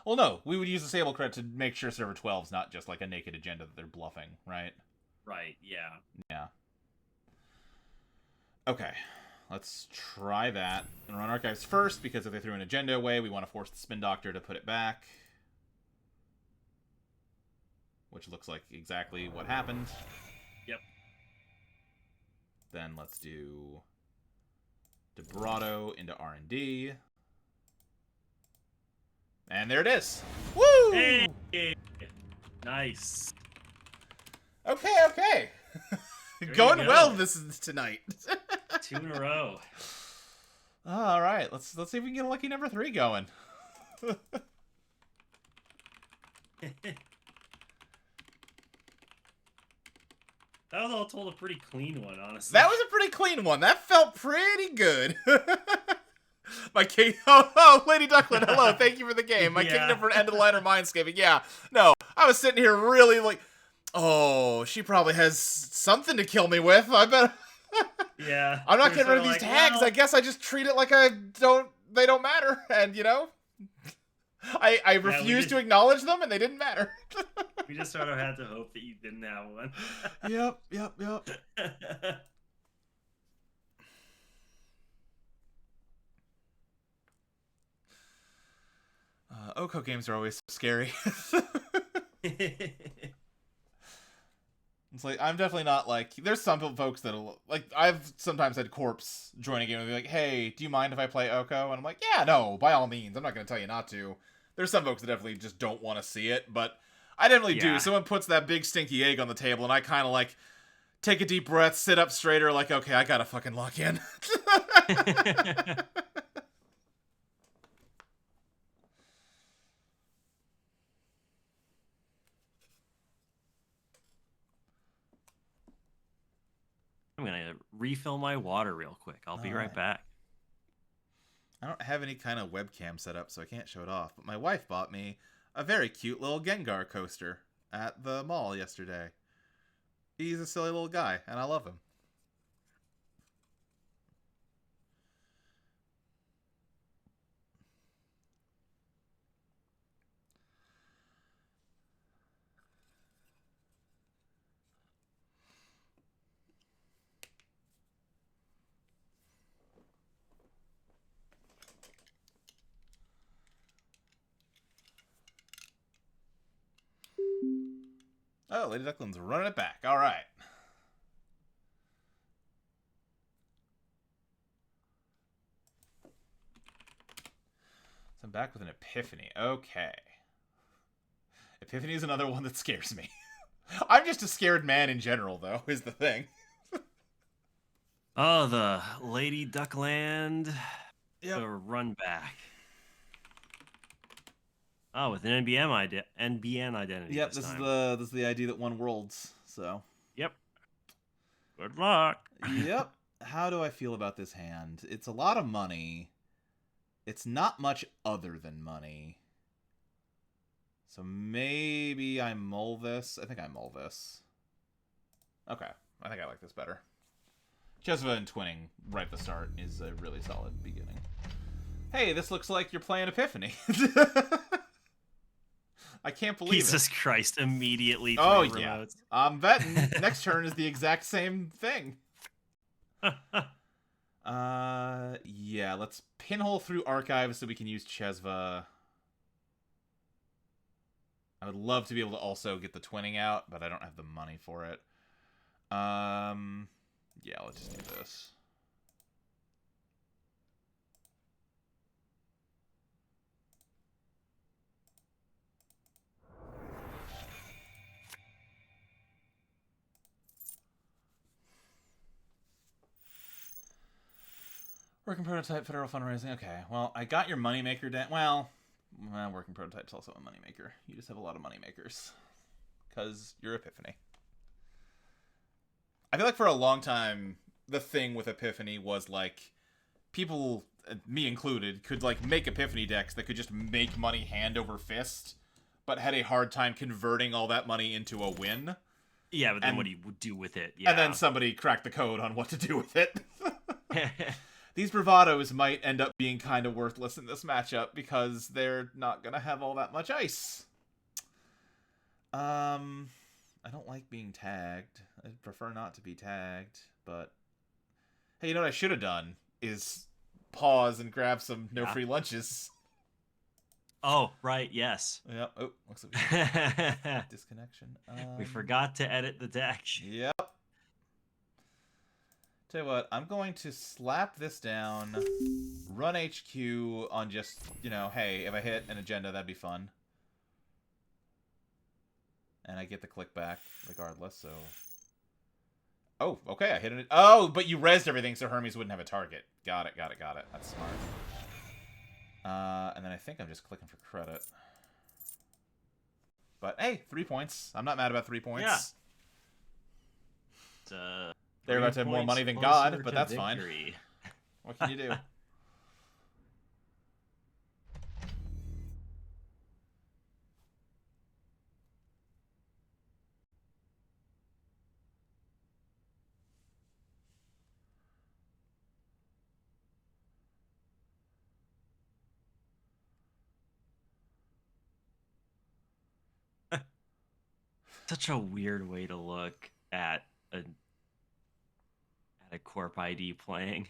Well, no, we would use the Sable credit to make sure server 12's not just like a naked agenda that they're bluffing, right? Right, yeah. Yeah. Okay, let's try that. And run Archives first, because if they threw an agenda away, we want to force the Spin Doctor to put it back. Which looks like exactly what happened. Yep. Then let's do Debrado into R&D. And there it is. Woo! Hey! Nice. Okay. Going well this is tonight. 2 in a row. All right, let's see if we can get a lucky number 3 going. That was all told a pretty clean one, honestly. That was a pretty clean one. That felt pretty good. My king. Oh, Lady Duckland, hello. Thank you for the game. My kingdom for end of the line or Minescaping. Yeah. No, I was sitting here really like, oh, she probably has something to kill me with. I bet. Yeah. I'm not getting rid of these tags. Well, I guess I just treat it like they don't matter. And, you know, I refused to acknowledge them and they didn't matter. We just sort of had to hope that you didn't have one. Yep. Oko games are always so scary. It's like, I'm definitely not like, there's some folks that'll, like, I've sometimes had Corpse join a game and be like, hey, do you mind if I play Oko? And I'm like, yeah, no, by all means, I'm not going to tell you not to. There's some folks that definitely just don't want to see it, but I definitely do. Someone puts that big stinky egg on the table and I kind of like, take a deep breath, sit up straighter, like, okay, I gotta fucking lock in. I'm gonna refill my water real quick. I'll be right back. I don't have any kind of webcam set up, so I can't show it off. But my wife bought me a very cute little Gengar coaster at the mall yesterday. He's a silly little guy, and I love him. Oh, Lady Duckland's running it back. All right. So I'm back with an epiphany. Okay. Epiphany is another one that scares me. I'm just a scared man in general, though, is the thing. Oh, the Lady Duckland Yep. run back. Oh, with an NBN identity Yep, this time. this is the ID that won Worlds, so. Yep. Good luck. Yep. How do I feel about this hand? It's a lot of money. It's not much other than money. So maybe I mull this. I think I mull this. Okay. I think I like this better. Chesva and Twinning right at the start is a really solid beginning. Hey, this looks like you're playing Epiphany. I can't believe Jesus it. Christ, immediately three Oh, remotes. yeah. I'm betting next turn is the exact same thing. Yeah, let's pinhole through archives so we can use Chesva. I would love to be able to also get the twinning out, but I don't have the money for it. Yeah, let's just do this. Working prototype, federal fundraising. Okay, well, I got your moneymaker down. Well, working prototype's also a moneymaker. You just have a lot of moneymakers. Because you're Epiphany. I feel like for a long time, the thing with Epiphany was like, people, me included, could like make Epiphany decks that could just make money hand over fist, but had a hard time converting all that money into a win. Yeah, but then what do you do with it? Yeah. And then somebody cracked the code on what to do with it. These bravados might end up being kind of worthless in this matchup because they're not going to have all that much ice. I don't like being tagged. I'd prefer not to be tagged, but hey, you know what I should have done is pause and grab some no free lunches. Oh, right, yes. Yep. Oh, looks like disconnection. We forgot to edit the deck. Yep. Tell you what, I'm going to slap this down, run HQ on just, you know, hey, if I hit an agenda, that'd be fun. And I get the click back regardless, so... Oh, okay, I hit it. Oh, but you rezzed everything so Hermes wouldn't have a target. Got it. That's smart. And then I think I'm just clicking for credit. But hey, 3 points. I'm not mad about 3 points. Yeah. They're about to have more money than God, but that's victory. Fine. What can you do? Such a weird way to look at a corp ID playing.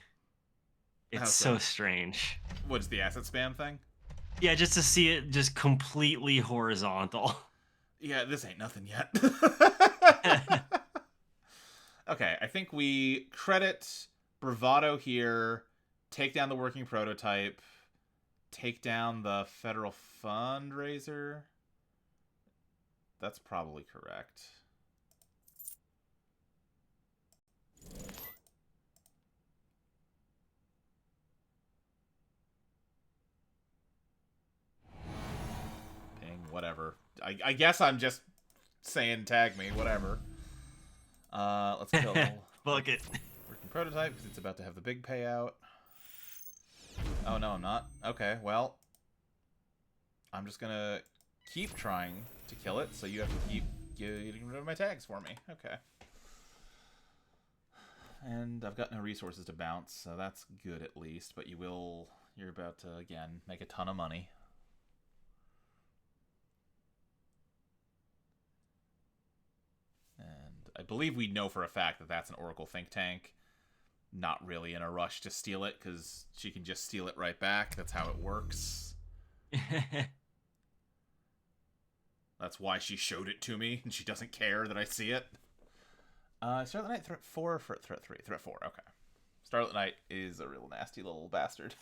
It's so strange. What's the asset spam thing? Yeah, just to see it just completely horizontal. Yeah, this ain't nothing yet. Okay, I think we credit Bravado here, take down the working prototype, take down the federal fundraiser. That's probably correct. Ping, whatever. I guess I'm just saying tag me, whatever. Let's kill. Book it. Working prototype, because it's about to have the big payout. Oh, no, I'm not. Okay, well. I'm just gonna keep trying to kill it, so you have to keep getting rid of my tags for me. Okay. And I've got no resources to bounce, so that's good at least, but you're about to, again, make a ton of money. And I believe we know for a fact that that's an Oracle think tank. Not really in a rush to steal it, because she can just steal it right back. That's how it works. That's why she showed it to me, and she doesn't care that I see it. Starlit Night, threat 4, threat 3. Threat 4, okay. Starlit Night is a real nasty little bastard.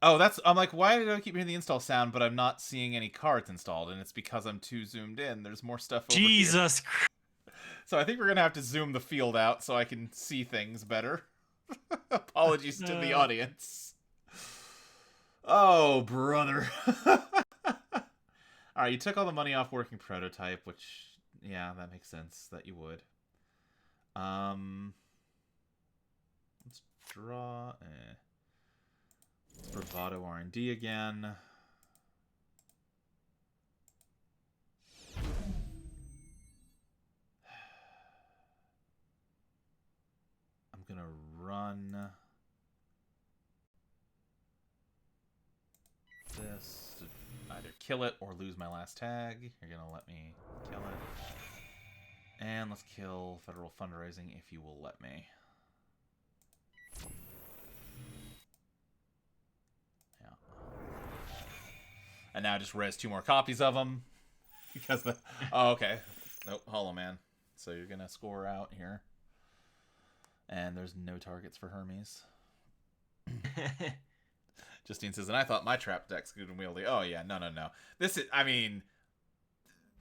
Oh, I'm like, why did I keep hearing the install sound, but I'm not seeing any cards installed? And it's because I'm too zoomed in. There's more stuff over here. Jesus Christ. So I think we're gonna have to zoom the field out so I can see things better. Apologies to the audience. Oh, brother. Alright, you took all the money off working prototype, which, yeah, that makes sense that you would. Let's draw. Let's bravado R&D again. I'm gonna run this to either kill it or lose my last tag. You're gonna let me kill it. And let's kill federal fundraising if you will let me. Yeah. And now just res 2 more copies of them. Because the... Oh, okay. Nope, Hollow Man. So you're gonna score out here. And there's no targets for Hermes. Justine says, and I thought my trap deck's good and wieldy. Oh, yeah, no. This is, I mean,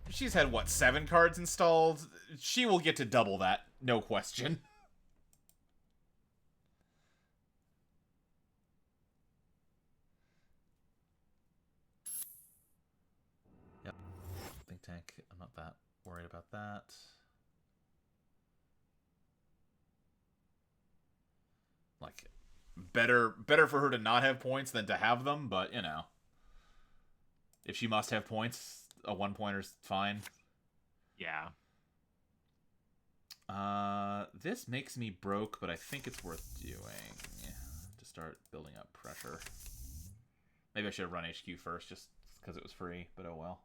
she's had, what, 7 cards installed? She will get to double that, no question. Yep. Think tank, I'm not that worried about that. Like, better for her to not have points than to have them, but, you know. If she must have points, a 1-pointer's fine. Yeah. This makes me broke, but I think it's worth doing to start building up pressure. Maybe I should have run HQ first, just because it was free, but oh well.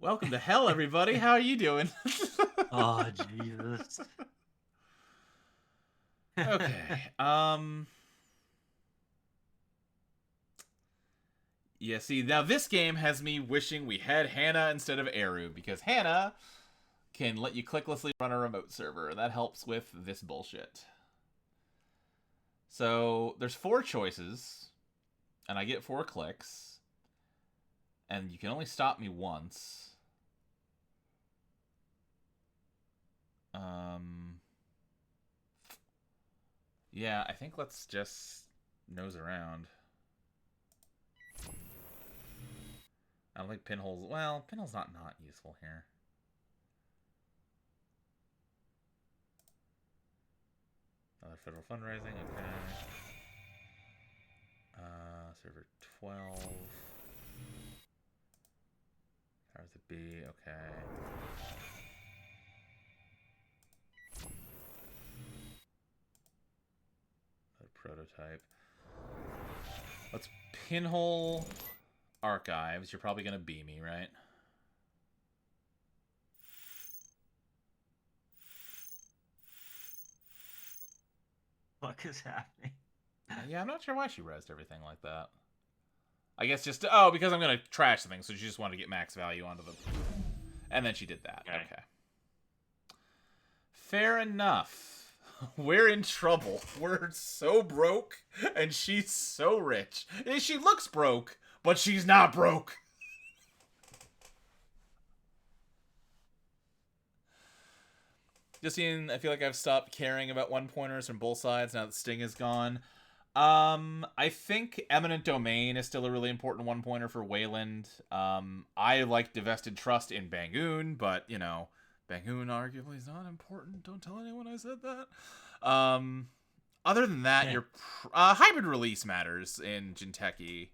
Welcome to hell, everybody. How are you doing? Oh, Jesus. Okay. Yeah, see, now this game has me wishing we had Hannah instead of Eru, because Hannah can let you clicklessly run a remote server. That helps with this bullshit. So, there's 4 choices, and I get 4 clicks, and you can only stop me once. Yeah, I think let's just nose around. I don't think Pinhole's... Well, Pinhole's not useful here. Another federal fundraising, okay. Server 12. Powers that be, okay. Prototype. Let's Pinhole Archives. You're probably going to be me, right? What is happening? Yeah, I'm not sure why she rezzed everything like that. I guess just... Oh, because I'm going to trash something, so she just wanted to get max value onto the... And then she did that. Okay. Fair enough. We're in trouble. We're so broke, and she's so rich. She looks broke, but she's not broke. Justine, I feel like I've stopped caring about 1-pointers from both sides now that Sting is gone. I think Eminent Domain is still a really important 1-pointer for Wayland. I like Divested Trust in Bangoon, but, you know... Bangoon arguably is not important. Don't tell anyone I said that. Other than that, your hybrid release matters in Jinteki.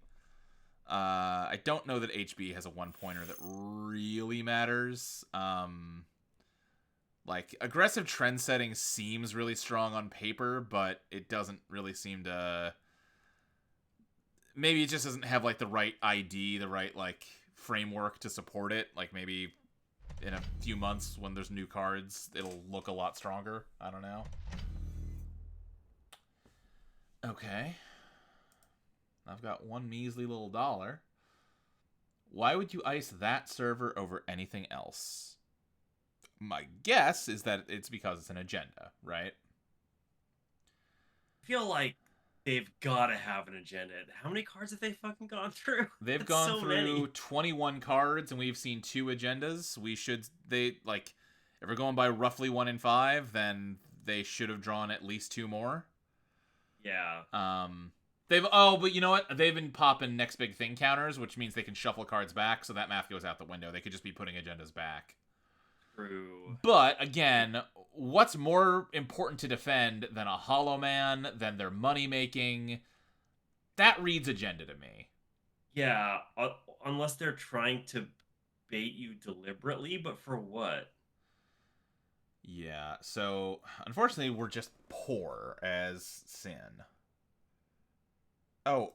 I don't know that HB has a 1-pointer that really matters. Like, aggressive trend setting seems really strong on paper, but it doesn't really seem to... Maybe it just doesn't have, like, the right ID, the right, like, framework to support it. Like, maybe... in a few months when there's new cards, it'll look a lot stronger. I don't know. Okay. I've got one measly little dollar. Why would you ice that server over anything else? My guess is that it's because it's an agenda, right? I feel like they've got to have an agenda. How many cards have they fucking gone through? They've That's gone so through many. 21 cards, and we've seen 2 agendas. If we're going by roughly 1 in 5, then they should have drawn at least 2 more. Yeah. But you know what? They've been popping next big thing counters, which means they can shuffle cards back, so that math goes out the window. They could just be putting agendas back. True. But again, what's more important to defend than a Hollow Man, than their money making? That reads agenda to me. Yeah, unless they're trying to bait you deliberately, but for what? Yeah, so unfortunately, we're just poor as sin. Oh,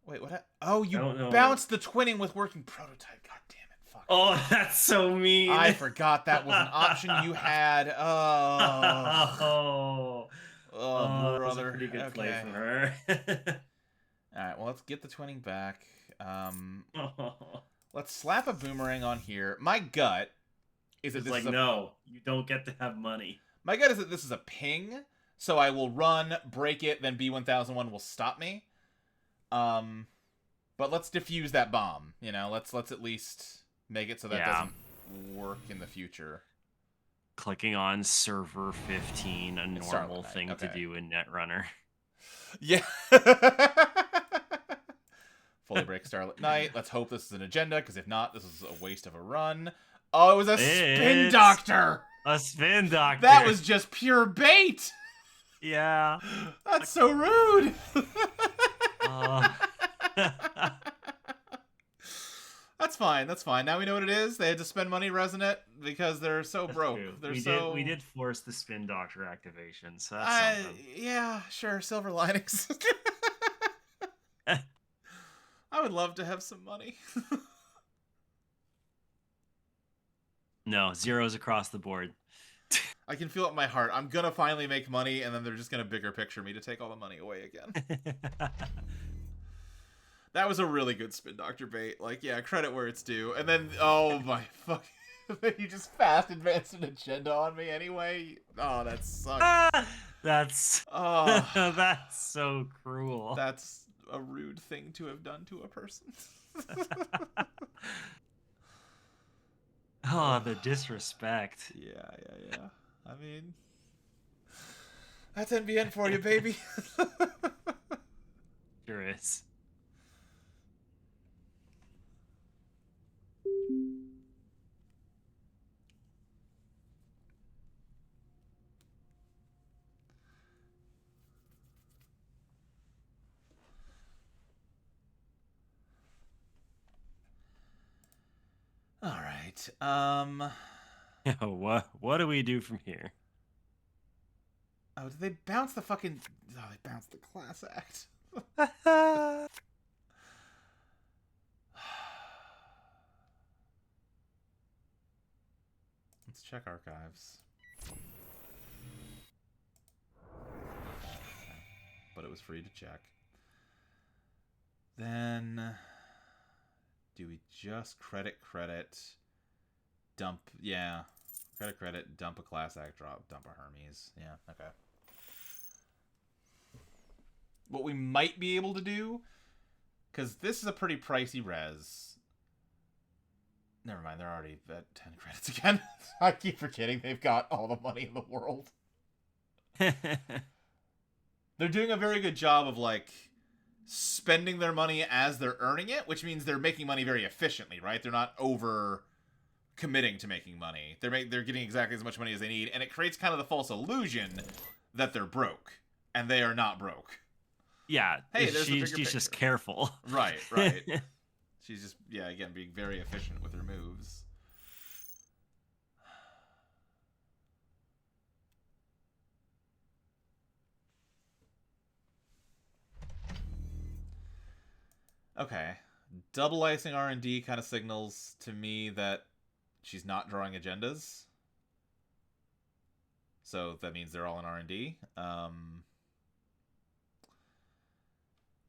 Wait, what? Oh, I you don't know. bounced the twinning with working prototype. God damn it! Fuck. Oh, that's so mean. I forgot that was an option you had. Oh, that was a Brother. pretty good play Okay. from her. All right. Well, let's get the twinning back. Oh. Let's slap a boomerang on here. My gut is that It's like, no, you don't get to have money. My gut is that this is a ping, so I will run, break it, then B1001 will stop me. But let's defuse that bomb. You know, let's at least make it so that doesn't work in the future. Clicking on server 15, a normal thing to do in Netrunner. Yeah. Fully break Starlit Knight. Let's hope this is an agenda, because if not, this is a waste of a run. Oh, it was a spin doctor! A spin doctor! That was just pure bait! Yeah. That's so rude! That's fine. That's fine. Now we know what it is. They had to spend money resin it because they're so broke. We did force the spin doctor activation, so that's something. Yeah, sure. Silver linings. I would love to have some money. No, zeros across the board. I can feel it in my heart. I'm gonna finally make money, and then they're just gonna bigger picture me to take all the money away again. That was a really good spin doctor bait. Like, yeah, credit where it's due. And then, oh my fuck. Then you just fast advanced an agenda on me anyway. Oh, that sucks. That's so cruel. That's a rude thing to have done to a person. Oh, the disrespect. Yeah. I mean, that's NBN for you, baby. Sure is. All right. What do we do from here? Oh, did they bounce the fucking... Oh, they bounced the class act. Let's check archives. But it was free to check. Then... Do we just credit, dump... Yeah. Credit, dump a class act, dump a Hermes. Yeah, okay. What we might be able to do, because this is a pretty pricey res. Never mind, they're already at 10 credits again. I keep forgetting they've got all the money in the world. They're doing a very good job of, like, spending their money as they're earning it, which means they're making money very efficiently, right? They're not over committing to making money. They're getting exactly as much money as they need, and it creates kind of the false illusion that they're broke, and they are not broke. Yeah, hey, she's just careful. Right. She's just, yeah, again, being very efficient with her moves. Okay. Double icing R&D kind of signals to me that she's not drawing agendas. So that means they're all in R&D.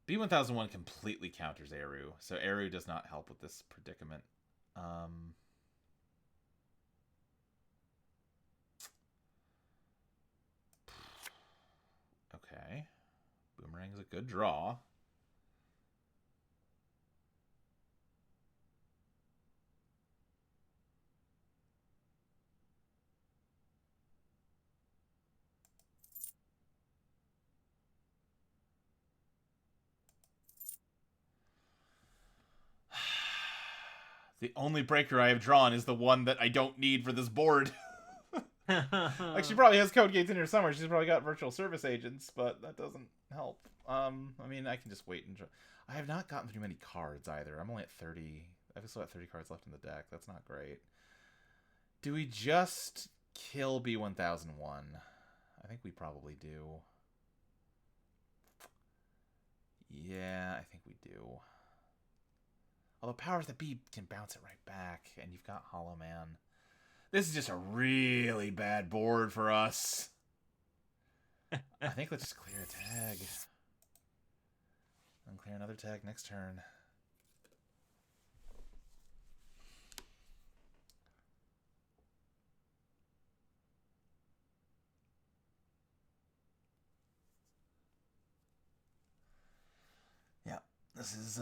B1001 completely counters Eru, so Eru does not help with this predicament. Okay. Boomerang's a good draw. The only breaker I have drawn is the one that I don't need for this board. Like, she probably has code gates in here somewhere. She's probably got virtual service agents, but that doesn't help. I mean, I can just wait and draw. I have not gotten through many cards either. I'm only at 30. I've still got 30 cards left in the deck. That's not great. Do we just kill B1001? I think we probably do. Yeah, I think we do. Although Powers That Be can bounce it right back, and you've got Hollow Man. This is just a really bad board for us. I think let's just clear a tag. And clear another tag next turn. Yeah, this is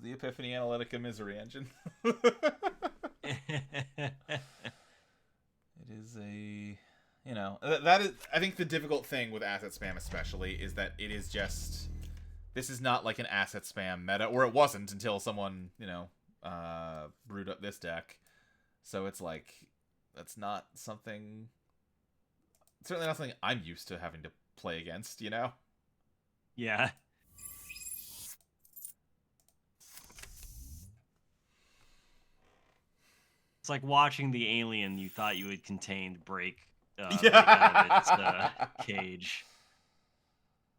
the Epiphany Analytica Misery Engine. It is a, you know, that is, I think the difficult thing with asset spam especially is that it is just, this is not like an asset spam meta, or it wasn't until someone, you know, brewed up this deck. So it's like, that's not something, certainly not something I'm used to having to play against, you know? Yeah. It's like watching the alien you thought you had contained break out of its cage.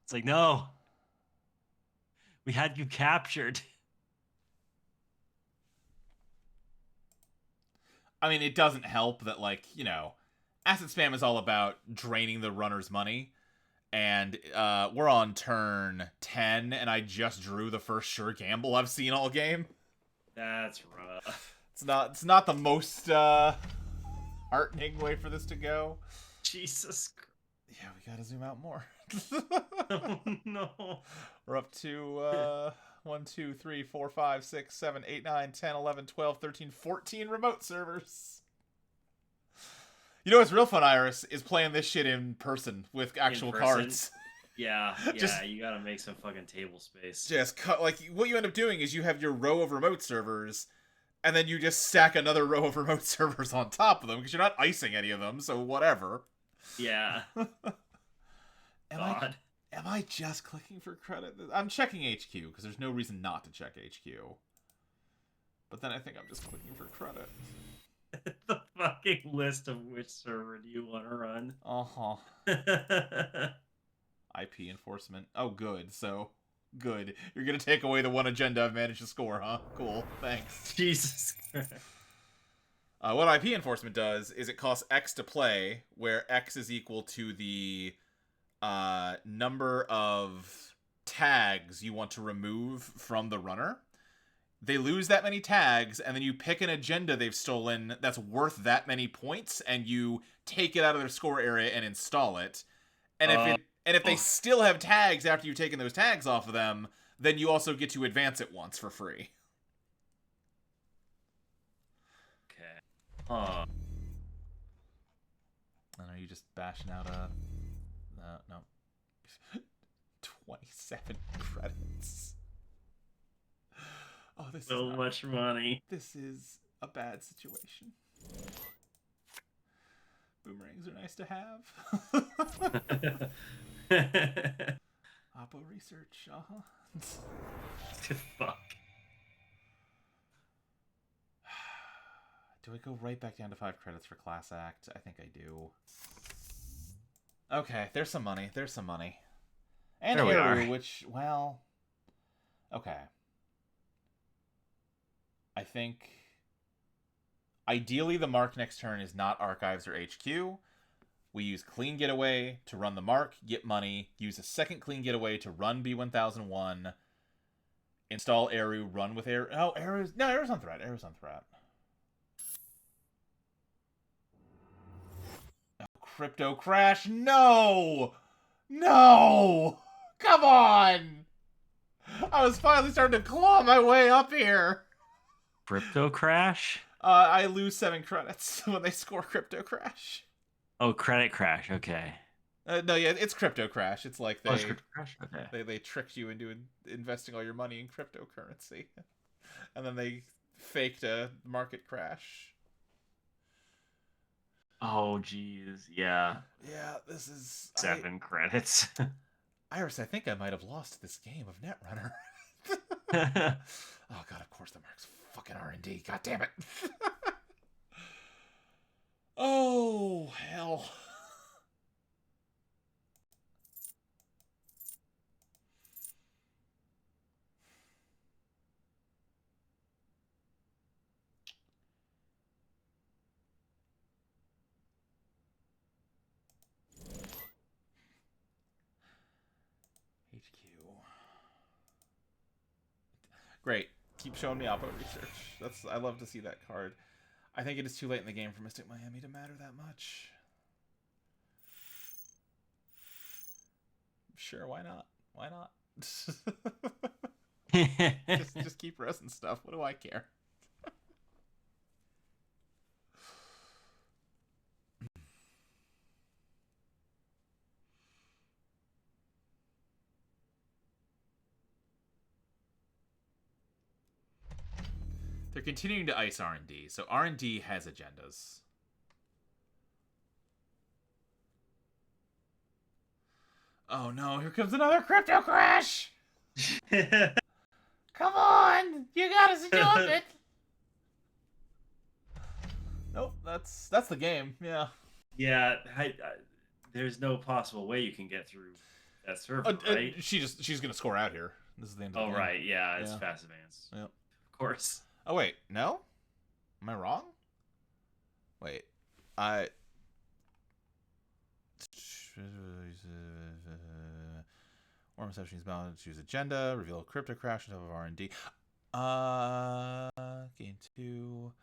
It's like, no, we had you captured. I mean, it doesn't help that, like, you know, asset spam is all about draining the runner's money. And we're on turn 10, and I just drew the first sure gamble I've seen all game. That's rough. It's not the most heartening way for this to go. Jesus Christ. Yeah, we gotta zoom out more. Oh, no. We're up to 1, 2, 3, 4, 5, 6, 7, 8, 9, 10, 11, 12, 13, 14 remote servers. You know what's real fun, Iris, is playing this shit in person with actual cards. Yeah, you gotta make some fucking table space. Just cut, like, what you end up doing is you have your row of remote servers, and then you just stack another row of remote servers on top of them, because you're not icing any of them, so whatever. Yeah. Am I just clicking for credit? I'm checking HQ, because there's no reason not to check HQ. But then I think I'm just clicking for credit. The fucking list of which server do you want to run? Uh-huh. IP enforcement. Oh, good. So, good. You're gonna take away the one agenda I've managed to score, huh? Cool. Thanks. Jesus Christ. What IP enforcement does is it costs X to play, where X is equal to the number of tags you want to remove from the runner. They lose that many tags, and then you pick an agenda they've stolen that's worth that many points, and you take it out of their score area and install it. And if they still have tags after you've taken those tags off of them, then you also get to advance it once for free. Okay. Huh. I know you just bashing out a... no. 27 credits. Oh, this so is much money. This is a bad situation. Boomerangs are nice to have. Oppo research, Fuck. Do I go right back down to 5 credits for Class Act? I think I do. Okay, there's some money. There's some money. And there we are. Which, well... Okay. I think Ideally, the mark next turn is not archives or HQ. We use clean getaway to run the mark, get money, use a second clean getaway to run B1001, install Eru, run with Eru. Oh, Eru's on threat. Eru's on threat. Oh, crypto crash. No! No! Come on! I was finally starting to claw my way up here. Crypto crash? I lose 7 credits when they score crypto crash. Oh, credit crash. Okay. No, yeah, it's crypto crash. It's like Oh, it's crypto crash. Okay. they tricked you into investing all your money in cryptocurrency, and then they faked a market crash. Oh, geez. Yeah. Yeah, this is 7 credits. Iris, I think I might have lost this game of Netrunner. Oh god, of course the mark's fucking R&D. God damn it. Oh, hell. HQ. Great. Keep showing me Oppo research. I love to see that card. I think it is too late in the game for Mystic Miami to matter that much. Sure, why not? Why not? just keep resing stuff. What do I care? They're continuing to ice R&D, so R&D has agendas. Oh no, here comes another crypto crash! Come on! You gotta stop it! Nope, that's the game, yeah. Yeah, there's no possible way you can get through that server, right? She's gonna score out here. This is the end of the game. Oh, right, yeah, it's fast advance. Yep. Of course. Oh, wait, no? Am I wrong? Wait, War reception is balanced. Choose agenda. Reveal crypto crash on top of R&D. Gain 2.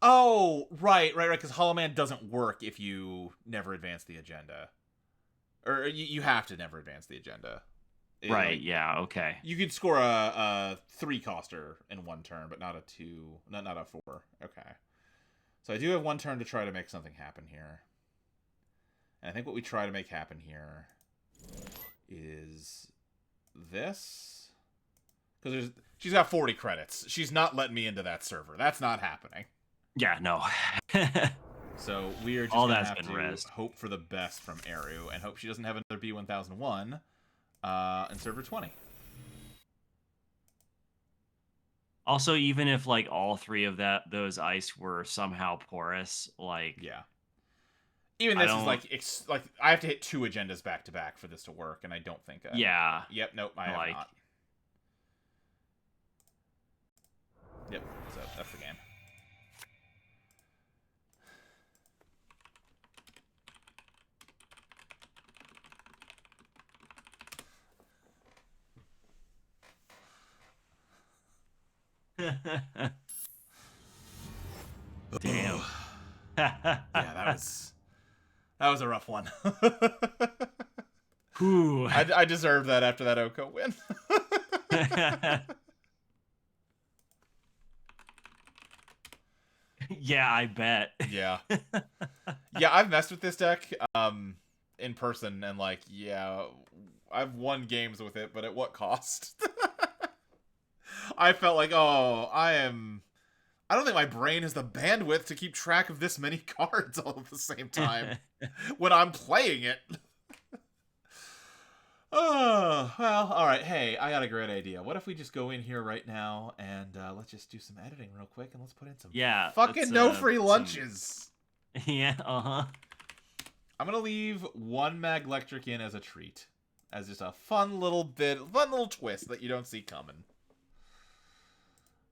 Oh, right. Because Hollow Man doesn't work if you never advance the agenda. Or you have to never advance the agenda. Right, yeah, okay. You could score a 3-coster in 1 turn, but not a 2. Not a 4. Okay. So I do have 1 turn to try to make something happen here. And I think what we try to make happen here is this. Because she's got 40 credits. She's not letting me into that server. That's not happening. Yeah, no. So we are just all gonna that's have been to rezzed. Hope for the best from Eru and hope she doesn't have another B1001 in server 20. Also, even if like all 3 of those ice were somehow porous, like yeah. Even this is like I have to hit 2 agendas back to back for this to work, and I don't think. Yeah. Yep. Nope. I have not. Yep. So that's the game. Damn. Yeah, that was a rough one. Ooh. I deserve that after that Oko win. Yeah, I bet. Yeah. Yeah, I've messed with this deck in person, and like, yeah, I've won games with it, but at what cost? I felt like, I don't think my brain has the bandwidth to keep track of this many cards all at the same time when I'm playing it. Oh, well, all right. Hey, I got a great idea. What if we just go in here right now and let's just do some editing real quick and let's put in some fucking no free lunches. Yeah, uh-huh. I'm going to leave 1 Maglectric in as a treat. As just a fun little twist that you don't see coming.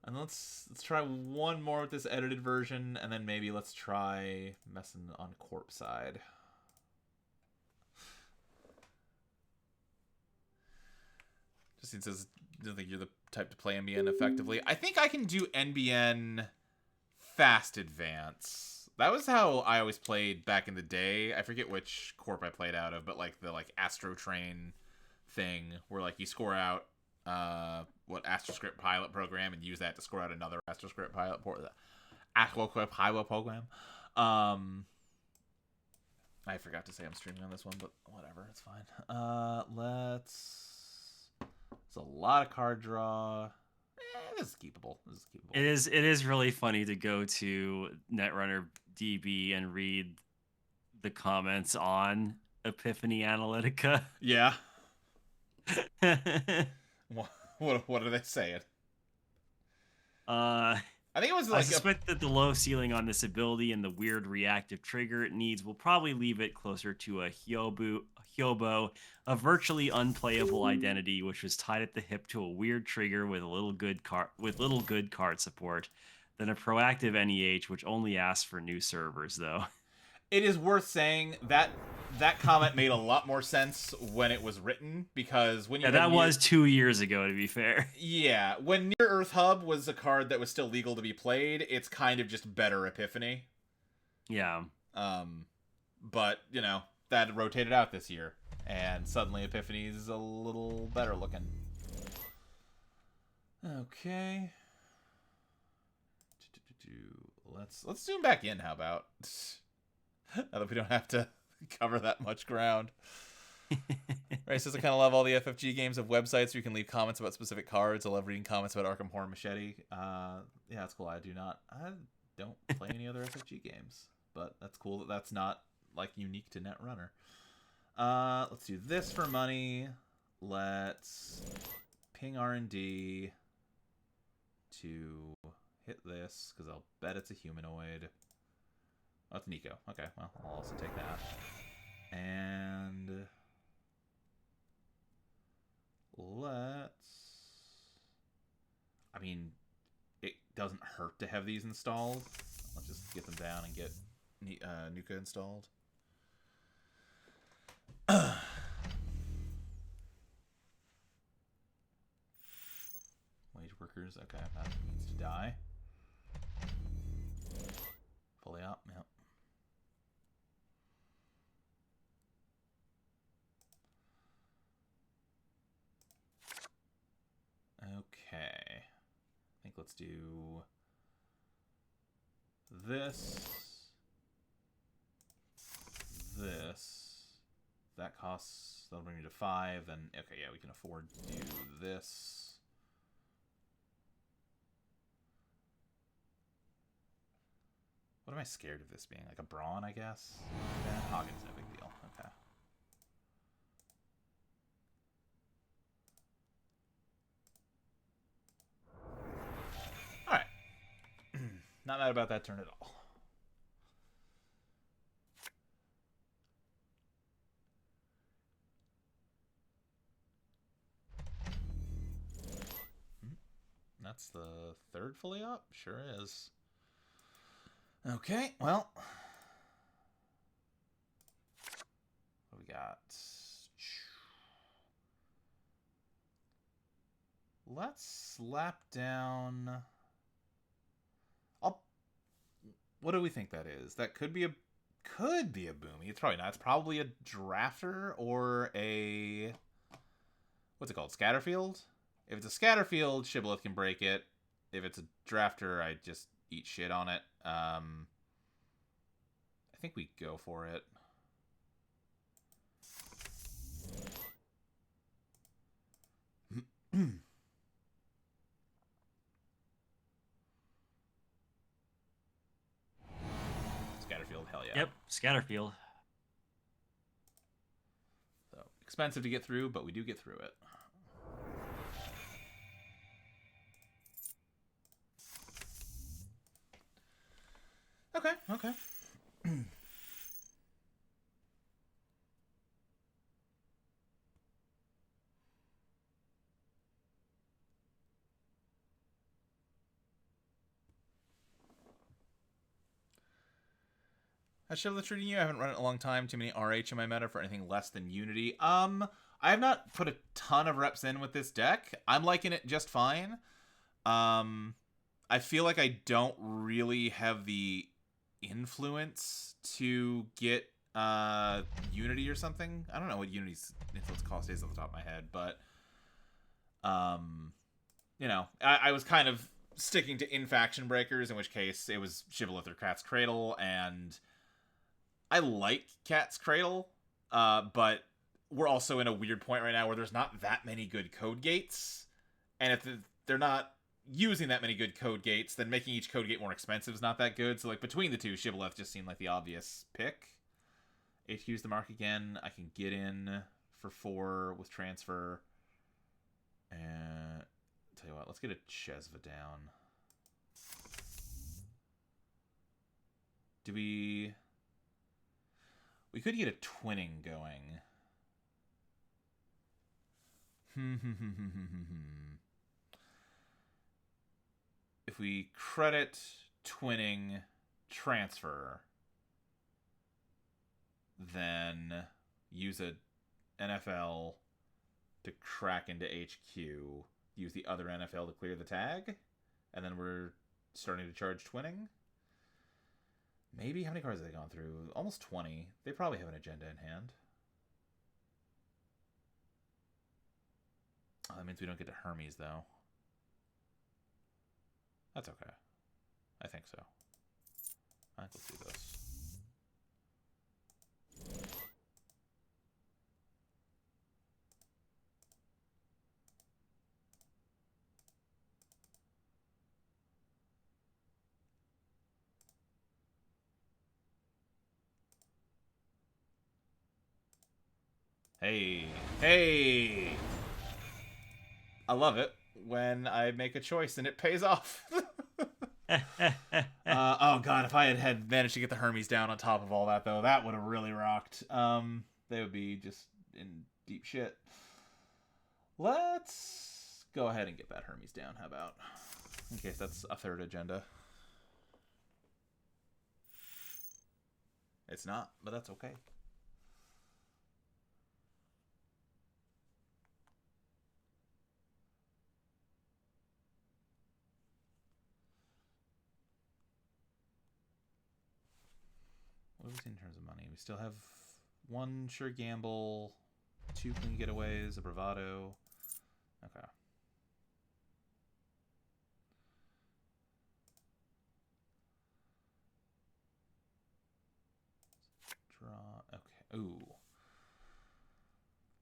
And let's try one more with this edited version, and then maybe let's try messing on corp side. Just since it doesn't think you're the type to play NBN effectively. I think I can do NBN fast advance. That was how I always played back in the day. I forget which corp I played out of, but like the Astro Train thing where like you score out AstroScript pilot program and use that to score out another AstroScript pilot pilot program. I forgot to say I'm streaming on this one, but whatever, it's fine. It's a lot of card draw. This is keepable. It is really funny to go to Netrunner DB and read the comments on Epiphany Analytica. Yeah. What are they saying? I think it was I suspect that the low ceiling on this ability and the weird reactive trigger it needs will probably leave it closer to a Hyobo, a virtually unplayable identity which was tied at the hip to a weird trigger with little good card support, than a proactive NEH which only asks for new servers though. It is worth saying that that comment made a lot more sense when it was written, because when you that was 2 years ago, to be fair. Yeah, when Near Earth Hub was a card that was still legal to be played, it's kind of just better Epiphany. Yeah. But you know that rotated out this year, and suddenly Epiphany is a little better looking. Okay. Let's zoom back in. How about? Now that we don't have to cover that much ground. Right, says I kind of love all the FFG games of websites where you can leave comments about specific cards. I love reading comments about Arkham Horror Machete. Yeah, that's cool. I don't play any other FFG games, but that's cool that that's not like unique to Netrunner. Let's do this for money. Let's ping R&D to hit this because I'll bet it's a humanoid. Oh, it's Nico. Okay, well, I'll also take that. And I mean, it doesn't hurt to have these installed. Let's just get them down and get Nuka installed. Wage workers. Okay, that needs to die. Fully up. Yep. Okay. I think let's do this. That costs, that'll bring me to 5. Then, okay, yeah, we can afford to do this. What am I scared of this being? Like a Brawn, I guess? Yeah, Hagen's no big deal. Okay. Alright. Not mad about that turn at all. That's the third fully up? Sure is. Okay, well. What do we got? Let's slap down. What do we think that is? That could be a boomy. It's probably not. It's probably a drafter or a, what's it called? Scatterfield? If it's a Scatterfield, Shibboleth can break it. If it's a drafter, I just eat shit on it. I think we go for it. Scatterfield, hell yeah. Yep, Scatterfield. So expensive to get through, but we do get through it. Okay, okay. How's Shibboleth treating you? I haven't run it in a long time. Too many RH in my meta for anything less than Unity. I have not put a ton of reps in with this deck. I'm liking it just fine. I feel like I don't really have the influence to get Unity or something. I don't know what Unity's influence cost is off the top of my head, but you know, I was kind of sticking to in-faction breakers, in which case it was Shibboleth or Cat's Cradle, and I like Cat's Cradle, but we're also in a weird point right now where there's not that many good code gates, and if they're not using that many good code gates, then making each code gate more expensive is not that good. So like between the two, Shibboleth just seemed like the obvious pick. HQ's the mark again. I can get in for 4 with transfer. And tell you what, let's get a Chesva down. Do we could get a twinning going. If we credit twinning transfer, then use a NFL to crack into HQ, use the other NFL to clear the tag, and then we're starting to charge twinning. Maybe? How many cards have they gone through? Almost 20. They probably have an agenda in hand. Oh, that means we don't get to Hermes, though. That's okay. I think so. I think we'll do this. Hey, hey! I love it when I make a choice and it pays off. Oh god, if I had managed to get the Hermes down on top of all that, though, that would have really rocked. They would be just in deep shit. Let's go ahead and get that Hermes down. How about? In case that's a third agenda. It's not, but that's okay. What do we see in terms of money? We still have 1 sure gamble, 2 clean getaways, a bravado. Okay. Draw. Okay. Ooh.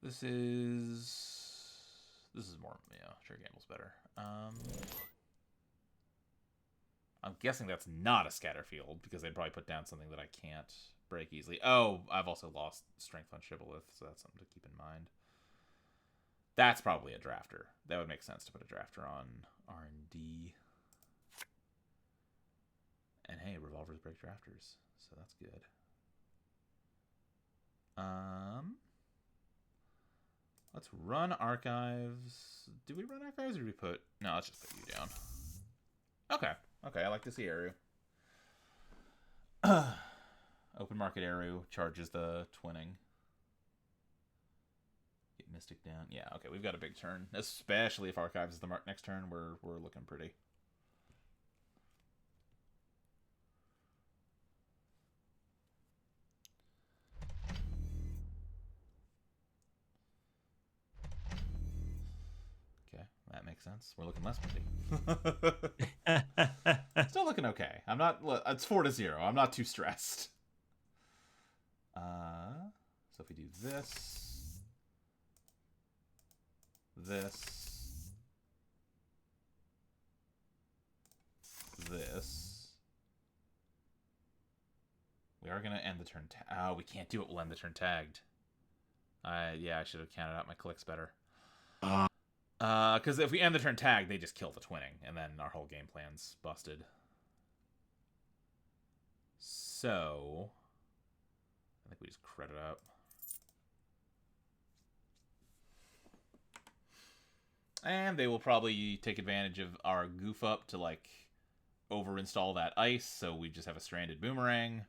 This is more. Yeah, sure gamble's better. I'm guessing that's not a scatter field because they'd probably put down something that I can't break easily. Oh, I've also lost strength on Shibboleth, so that's something to keep in mind. That's probably a drafter. That would make sense to put a drafter on R&D. And hey, revolvers break drafters, so that's good. Let's run archives. Do we run archives or do we put... No, let's just put you down. Okay. Okay, I like to see Eru. Open market Eru charges the twinning. Get Mystic down. Yeah, okay, we've got a big turn. Especially if archives is the next turn, we're looking pretty. That makes sense. We're looking less pretty. Still looking okay. I'm not... It's 4-0. I'm not too stressed. So if we do this... This... We are going to end the turn... Oh, we can't do it. We'll end the turn tagged. Yeah, I should have counted out my clicks better. Because if we end the turn tag, they just kill the twinning, and then our whole game plan's busted. So, I think we just credit up. And they will probably take advantage of our goof up to, like, over-install that ice, so we just have a stranded boomerang.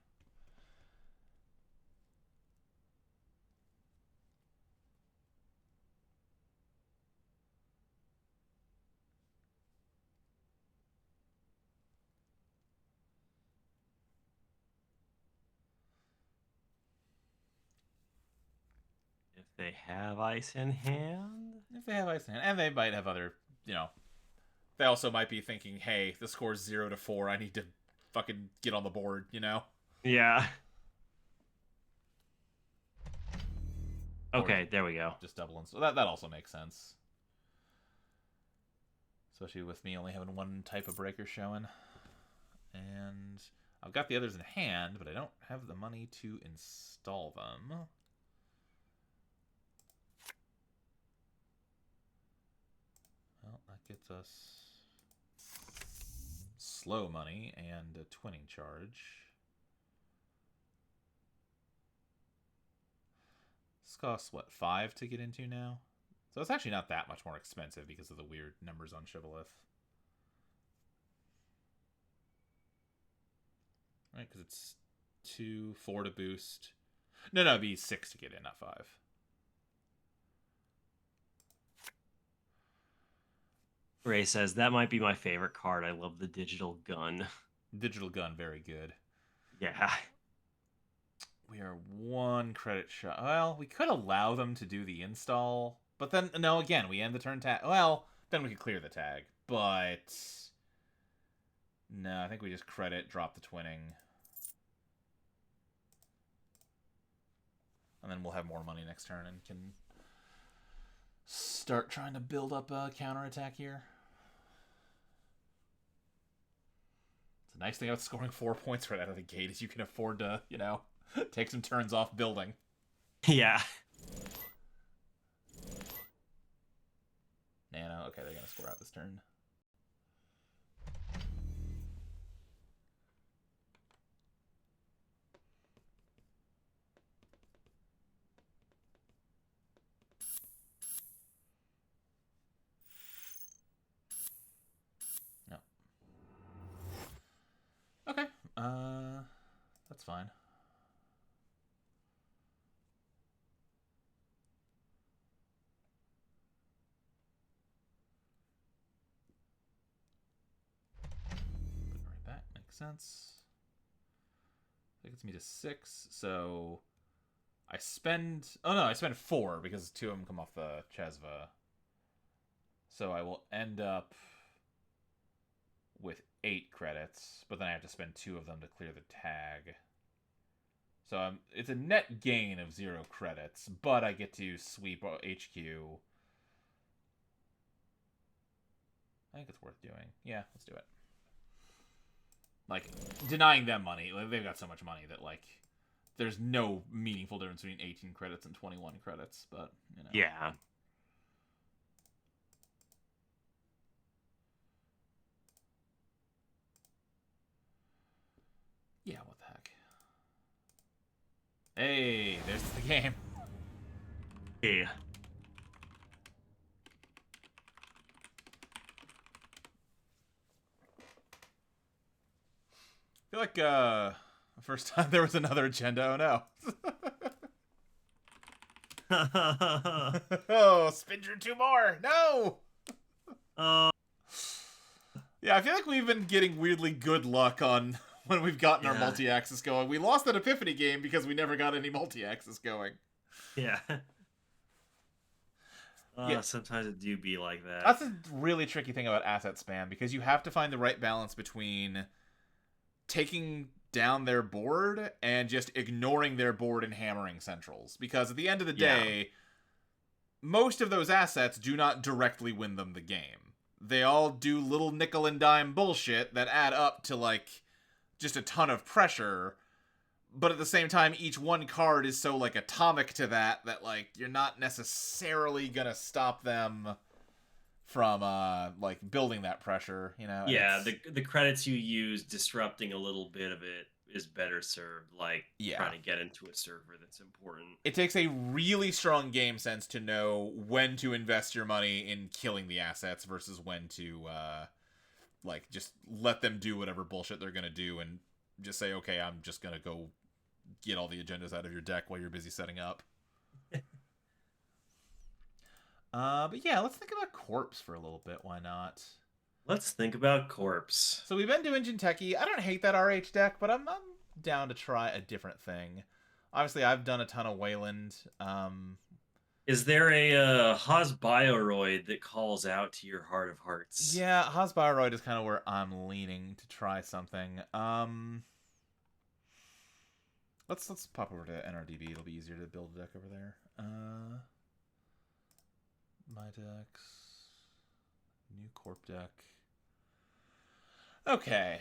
they have ice in hand. If they have ice in hand, and they might have other, they also might be thinking, hey, the score's 0-4. I need to fucking get on the board, Yeah. Or Okay, there we go. just doubling. So that also makes sense. Especially with me only having one type of breaker showing. And I've got the others in hand, but I don't have the money to install them. Well, that gets us slow money and a twinning charge. This costs, what, 5 to get into now? So it's actually not that much more expensive because of the weird numbers on Shibboleth. Right, because it's 2, 4 to boost. No, it'd be 6 to get in, not 5. Ray says, that might be my favorite card. I love the digital gun. Digital gun, very good. Yeah. We are 1 credit shot. Well, we could allow them to do the install. But then, no, again, we end the turn tag. Well, then we could clear the tag. But no, I think we just credit, drop the twinning. And then we'll have more money next turn and can start trying to build up a counterattack here. It's a nice thing about scoring 4 points right out of the gate is you can afford to, take some turns off building. Yeah. Nano, okay, they're going to score out this turn. No. Okay, that's fine. Right back, makes sense. That gets me to 6, so I spend... Oh no, I spend 4 because 2 of them come off the Chesva. So I will end up with 8 credits, but then I have to spend 2 of them to clear the tag. So it's a net gain of 0 credits, but I get to sweep HQ. I think it's worth doing. Yeah, let's do it. Like, denying them money. Like, they've got so much money that, like, there's no meaningful difference between 18 credits and 21 credits, but, Yeah. Yeah, what the heck. Hey, there's the game. Yeah. I feel like, the first time there was another agenda, oh no. Oh, spin your 2 more! No! Yeah, I feel like we've been getting weirdly good luck on when we've gotten our multi-axis going. We lost that Epiphany game because we never got any multi-axis going. Yeah. Yeah. Sometimes it do be like that. That's a really tricky thing about asset spam, because you have to find the right balance between taking down their board and just ignoring their board and hammering centrals. Because at the end of the day, most of those assets do not directly win them the game. They all do little nickel and dime bullshit that add up to, like, just a ton of pressure. But at the same time, each one card is so, like, atomic to that, like, you're not necessarily gonna stop them from, like, building that pressure, Yeah, the credits you use disrupting a little bit of it is better served, like, trying to get into a server that's important. It takes a really strong game sense to know when to invest your money in killing the assets versus when to, like, just let them do whatever bullshit they're gonna do and just say, okay, I'm just gonna go get all the agendas out of your deck while you're busy setting up. But yeah, let's think about Corpse for a little bit. Why not? Let's think about Corpse. So we've been doing Jinteki. I don't hate that RH deck, but I'm down to try a different thing. Obviously, I've done a ton of Wayland. Is there a Hasbioroid that calls out to your heart of hearts? Yeah, Hasbioroid is kind of where I'm leaning to try something. Let's pop over to NRDB. It'll be easier to build a deck over there. My decks, new corp deck. Okay.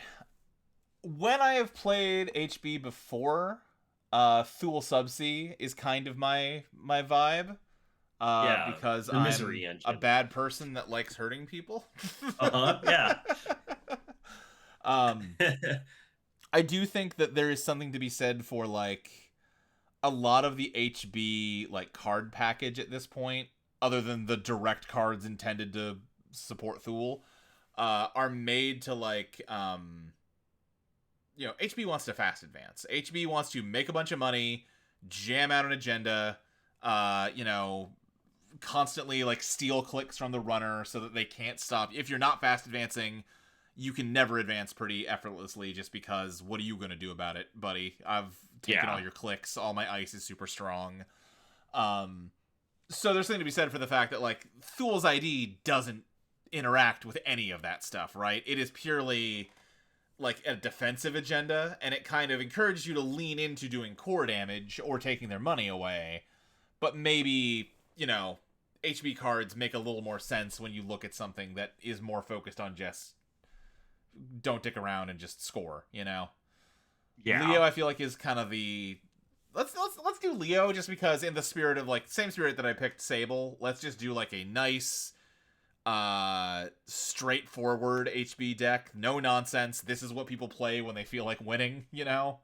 When I have played HB before, Thule Subsea is kind of my vibe. Yeah, Because your misery I'm a engine. bad person that likes hurting people. Yeah. um, I do think that there is something to be said for like a lot of the HB like card package at this point, other than the direct cards intended to support Thule, are made to like HB wants to fast advance. HB wants to make a bunch of money, jam out an agenda, you know, constantly like steal clicks from the runner so that they can't stop. If you're not fast advancing, you can never advance pretty effortlessly just because what are you going to do about it, buddy? I've taken all Yeah. your clicks. All my ice is super strong. Um so there's something to be said for the fact that like Thule's ID doesn't interact with any of that stuff, right? It is purely like a defensive agenda, and it kind of encourages you to lean into doing core damage or taking their money away. But maybe, HB cards make a little more sense when you look at something that is more focused on just don't dick around and just score. Yeah. Leo, I feel like, is kind of the let's do Leo just because in the spirit of like same spirit that I picked Sable, let's just do like a nice straightforward HB deck. No nonsense. This is what people play when they feel like winning. I feel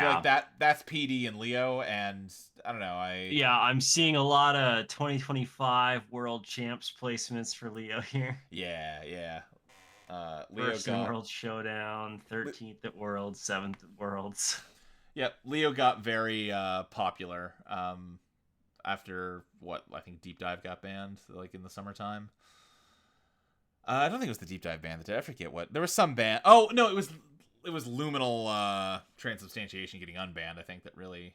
like Yeah. that's PD and Leo, and I don't know, Yeah, I'm seeing a lot of 2025 World Champs placements for Leo here. yeah. Leo First in got World Showdown, 13th at Worlds, 7th at Worlds. Yep, Leo got very popular after what I think Deep Dive got banned like in the summertime. I don't think it was the Deep Dive ban that did. I forget what. There was some ban. Oh no, it was Luminal transubstantiation getting unbanned. I think that really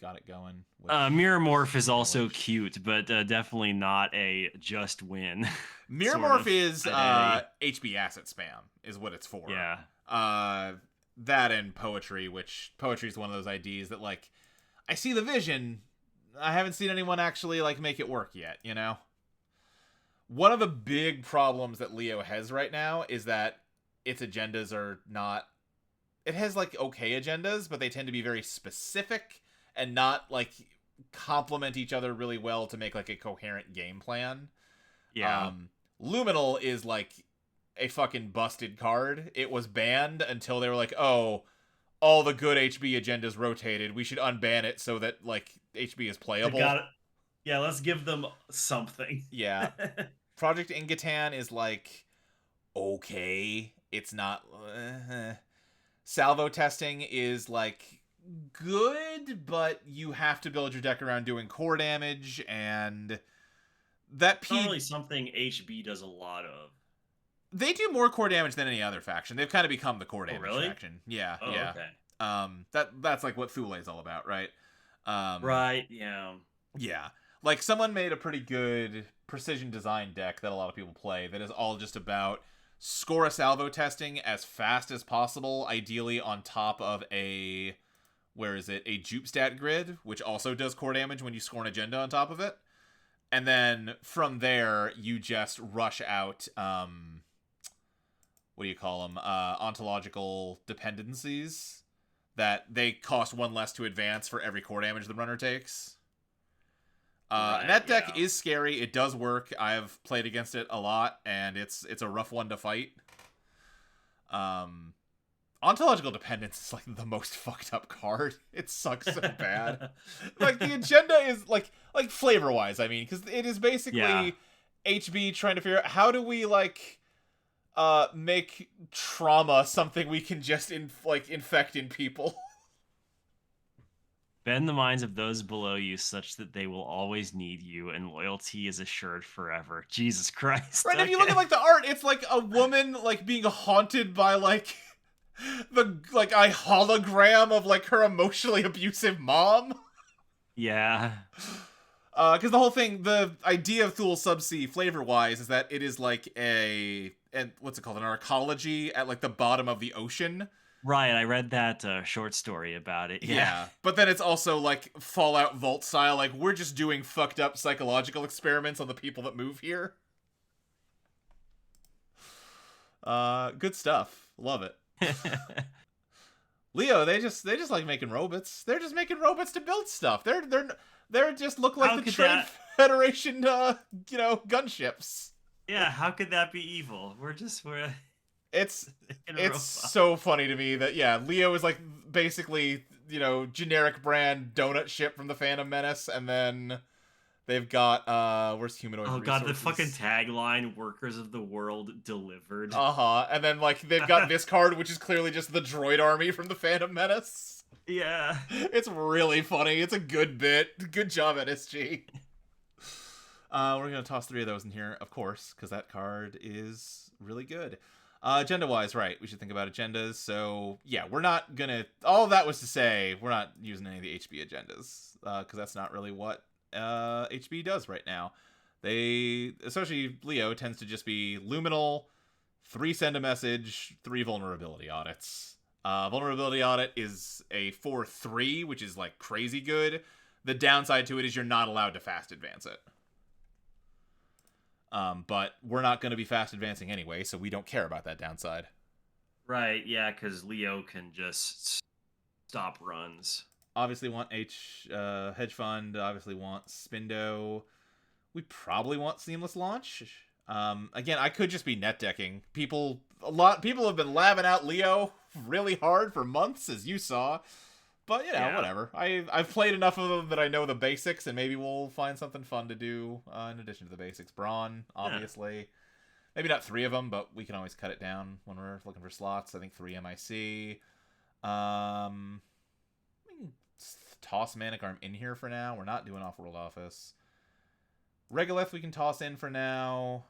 got it going. Mirror Morph is also Which cute, but definitely not a just win Mirror sort Morph of is today. HB asset spam is what it's for. Yeah. Uh, that and poetry, which poetry is one of those IDs that like I see the vision. I haven't seen anyone actually like make it work yet. One of the big problems that Leo has right now is that its agendas are not. It has like okay agendas, but they tend to be very specific and not like complement each other really well to make like a coherent game plan. Yeah. Um, Luminal is like a fucking busted card. It was banned until they were like, oh, all the good HB agendas rotated. We should unban it so that like HB is They playable. got it. Yeah, let's give them something. Yeah, Project Ingatan is like okay. It's not. Salvo testing is like good, but you have to build your deck around doing core damage, and that It's not P. really something HB does a lot of. They do more core damage than any other faction. They've kind of become the core Oh, damage really? faction. Yeah, Oh, yeah. okay. That's like what Thule is all about, right? Right, yeah. Yeah. Like someone made a pretty good precision design deck that a lot of people play that is all just about score a salvo testing as fast as possible, ideally on top of a a jupe stat grid, which also does core damage when you score an agenda on top of it. And then from there, you just rush out what do you call them? Ontological dependencies that they cost one less to advance for every core damage the runner takes. And Right, that deck yeah. is scary. It does work. I've played against it a lot, and it's a rough one to fight. Ontological dependence is like the most fucked up card. It sucks so bad. Like the agenda is like flavor wise. I mean, because it is Yeah. basically HB trying to figure out how do we like make trauma something we can just infect in people. Bend the minds of those below you such that they will always need you, and loyalty is assured forever. Jesus Christ. Right? If you look at Okay. like the art, it's like a woman like being haunted by like the like a hologram of like her emotionally abusive mom. Yeah. Because the whole thing, the idea of Thule Subsea flavor-wise is that it is like and what's it called, an arcology at like the bottom of the ocean. Right, I read that short story about it. Yeah. Yeah, but then it's also like Fallout Vault style, like we're just doing fucked up psychological experiments on the people that move here. Good stuff. Love it. Leo, they just like making robots. They're just making robots to build stuff. They're just look like How the could Trade that? Federation, gunships. Yeah, how could that be evil? We're It's in a it's robot. so funny to me that yeah, Leo is like basically generic brand donut ship from the Phantom Menace, and then they've got where's humanoid Oh god, the fucking resources. tagline "Workers of the World delivered." And then like they've got this card, which is clearly just the droid army from the Phantom Menace. Yeah. It's really funny. It's a good bit. Good job, NSG. We're gonna toss 3 of those in here, of course, because that card is really good. Agenda-wise, right? We should think about agendas. So yeah, we're not gonna. All of that was to say, we're not using any of the HB agendas because that's not really what HB does right now. They, especially Leo, tends to just be luminal, 3 send a message, 3 vulnerability audits. Vulnerability audit is a 4/3, which is like crazy good. The downside to it is you're not allowed to fast advance it. But we're not going to be fast advancing anyway, so we don't care about that downside. Right, yeah, because Leo can just stop runs. Obviously want hedge fund. Obviously want Spindo. We probably want seamless launch. Again, I could just be net decking. People have been labbing out Leo really hard for months, as you saw. But Yeah. whatever. I've played enough of them that I know the basics, and maybe we'll find something fun to do in addition to the basics. Brawn, obviously. Yeah. Maybe not 3 of them, but we can always cut it down when we're looking for slots. I think 3 MIC. We can toss Manic Arm in here for now. We're not doing Off-World Office. Regolith we can toss in for now.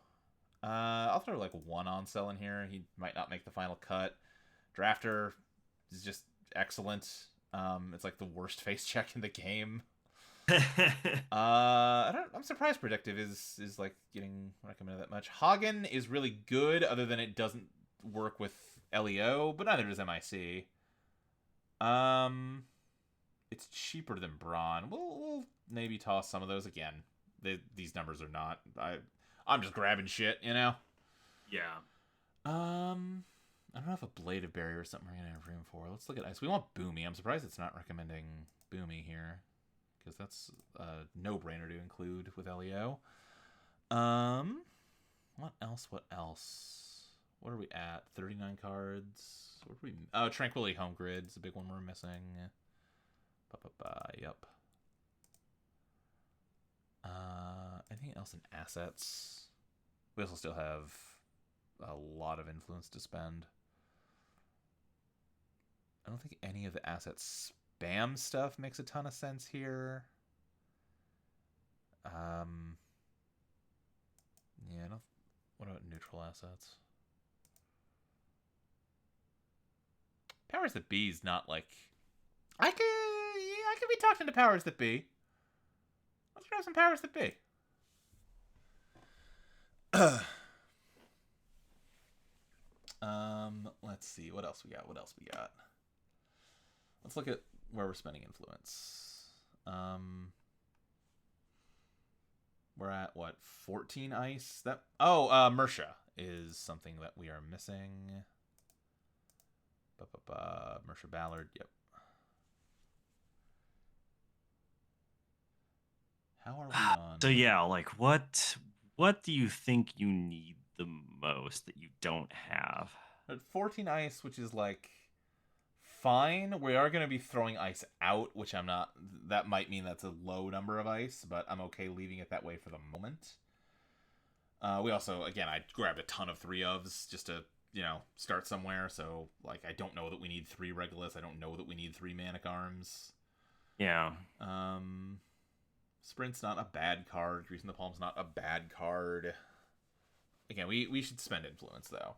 I'll throw like 1 on sell in here. He might not make the final cut. Drafter is just excellent. It's like the worst face check in the game. I'm surprised Predictive is like getting recommended that much. Hagen is really good, other than it doesn't work with LEO, but neither does MIC. It's cheaper than Brawn. We'll maybe toss some of those again. These numbers are not. I'm just grabbing shit, Yeah. I don't know if a Blade of Barrier or something we're gonna have room for. Let's look at ice. We want Boomy. I'm surprised it's not recommending Boomy here, because that's a no-brainer to include with LEO. What else? What are we at? 39 cards. What are we? Oh, Tranquility Home Grid is a big one we're missing. Yep. Anything else in assets? We also still have a lot of influence to spend. I don't think any of the asset spam stuff makes a ton of sense here. Yeah, what about neutral assets? Powers that be is not like I could be talking to powers that be. Let's grab some powers that be. Let's see what else we got. Let's look at where we're spending influence. We're at what, 14 ice? Mersha is something that we are missing. Mersha Ballard, yep. How are we on? So yeah, like what do you think you need the most that you don't have? At 14 ice, which is like fine. We are going to be throwing ice out, which I'm not. That might mean that's a low number of ice, but I'm okay leaving it that way for the moment. We also, again, I grabbed a ton of 3-ofs just to, start somewhere. So, like, I don't know that we need 3 Regulus. I don't know that we need 3 Manic Arms. Yeah. Sprint's not a bad card. Greasing the Palm's not a bad card. Again, we should spend influence, though.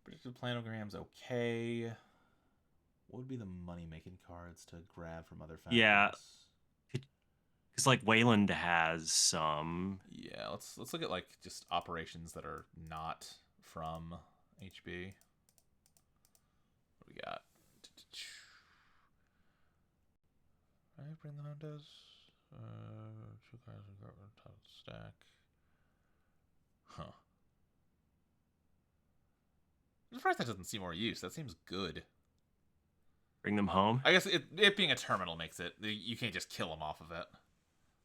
Predictive Planogram's okay. What would be the money-making cards to grab from other factions? Yeah. It's like Wayland has some. Yeah, let's look at like just operations that are not from HB. What do we got? Right, bring the home does. 2,000 top stack. Huh. I'm surprised that doesn't see more use. That seems good. Bring them home. I guess it being a terminal makes it you can't just kill them off of it.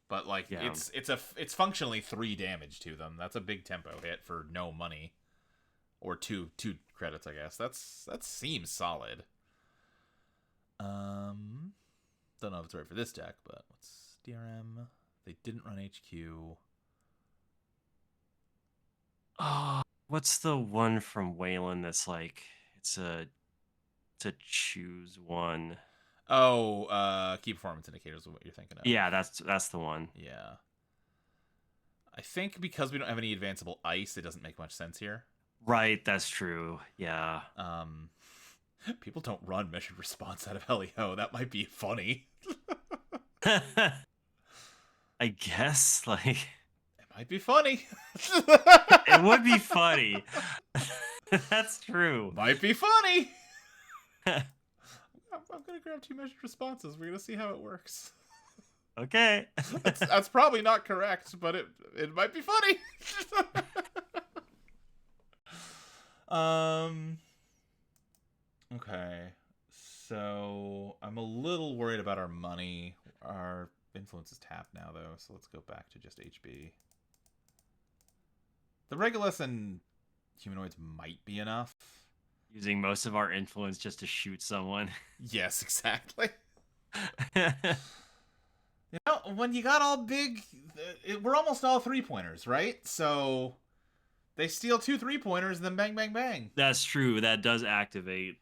But like Yeah. it's functionally 3 damage to them. That's a big tempo hit for no money, or two credits, I guess. That seems solid. Don't know if it's right for this deck, but what's DRM? They didn't run HQ. Oh, what's the one from Wayland that's like it's a choose one? Oh, key performance indicators is what you're thinking of. Yeah, that's the one. Yeah. I think because we don't have any advanceable ice, it doesn't make much sense here. Right, that's true. Yeah. People don't run measured response out of LEO. That might be funny. I guess like It might be funny. it would be funny. That's true. Might be funny. I'm gonna grab 2 measured responses. We're gonna see how it works. Okay. That's probably not correct, but it might be funny. Okay. So I'm a little worried about our money. Our influence is tapped now, though, so let's go back to just HB. The Regulus and humanoids might be enough. Using most of our influence just to shoot someone. Yes, exactly. You know, when you got all big, we're almost all 3-pointers, right? So they steal 2 3-pointers, and then bang, bang, bang. That's true. That does activate.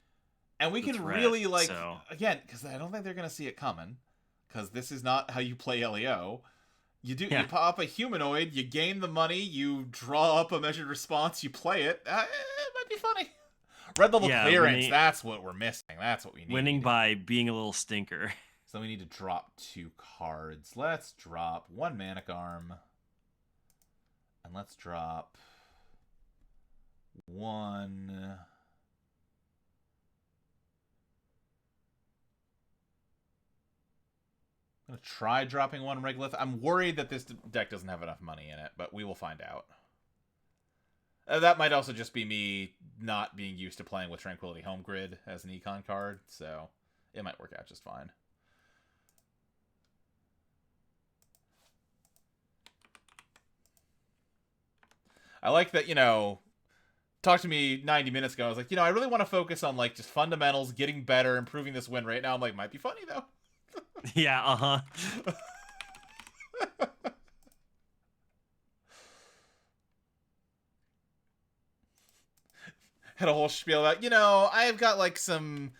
And we can threat, really, like, so. again, because I don't think they're going to see it coming, because this is not how you play LEO. You pop up a humanoid, you gain the money, you draw up a measured response, you play it. It might be funny. Red level clearance, that's what we're missing. That's what we need. Winning by being a little stinker. So we need to drop 2 cards. Let's drop 1 Manic Arm. And let's drop 1... I'm going to try dropping 1 Regolith. I'm worried that this deck doesn't have enough money in it, but we will find out. That might also just be me not being used to playing with Tranquility Home Grid as an econ card, so it might work out just fine. I like that, you know, talked to me 90 minutes ago. I was like, you know, I really want to focus on, like, just fundamentals, getting better, improving this win rate. Now I'm like, might be funny, though. Yeah, uh-huh. Had a whole spiel about, you know, I've got, like, some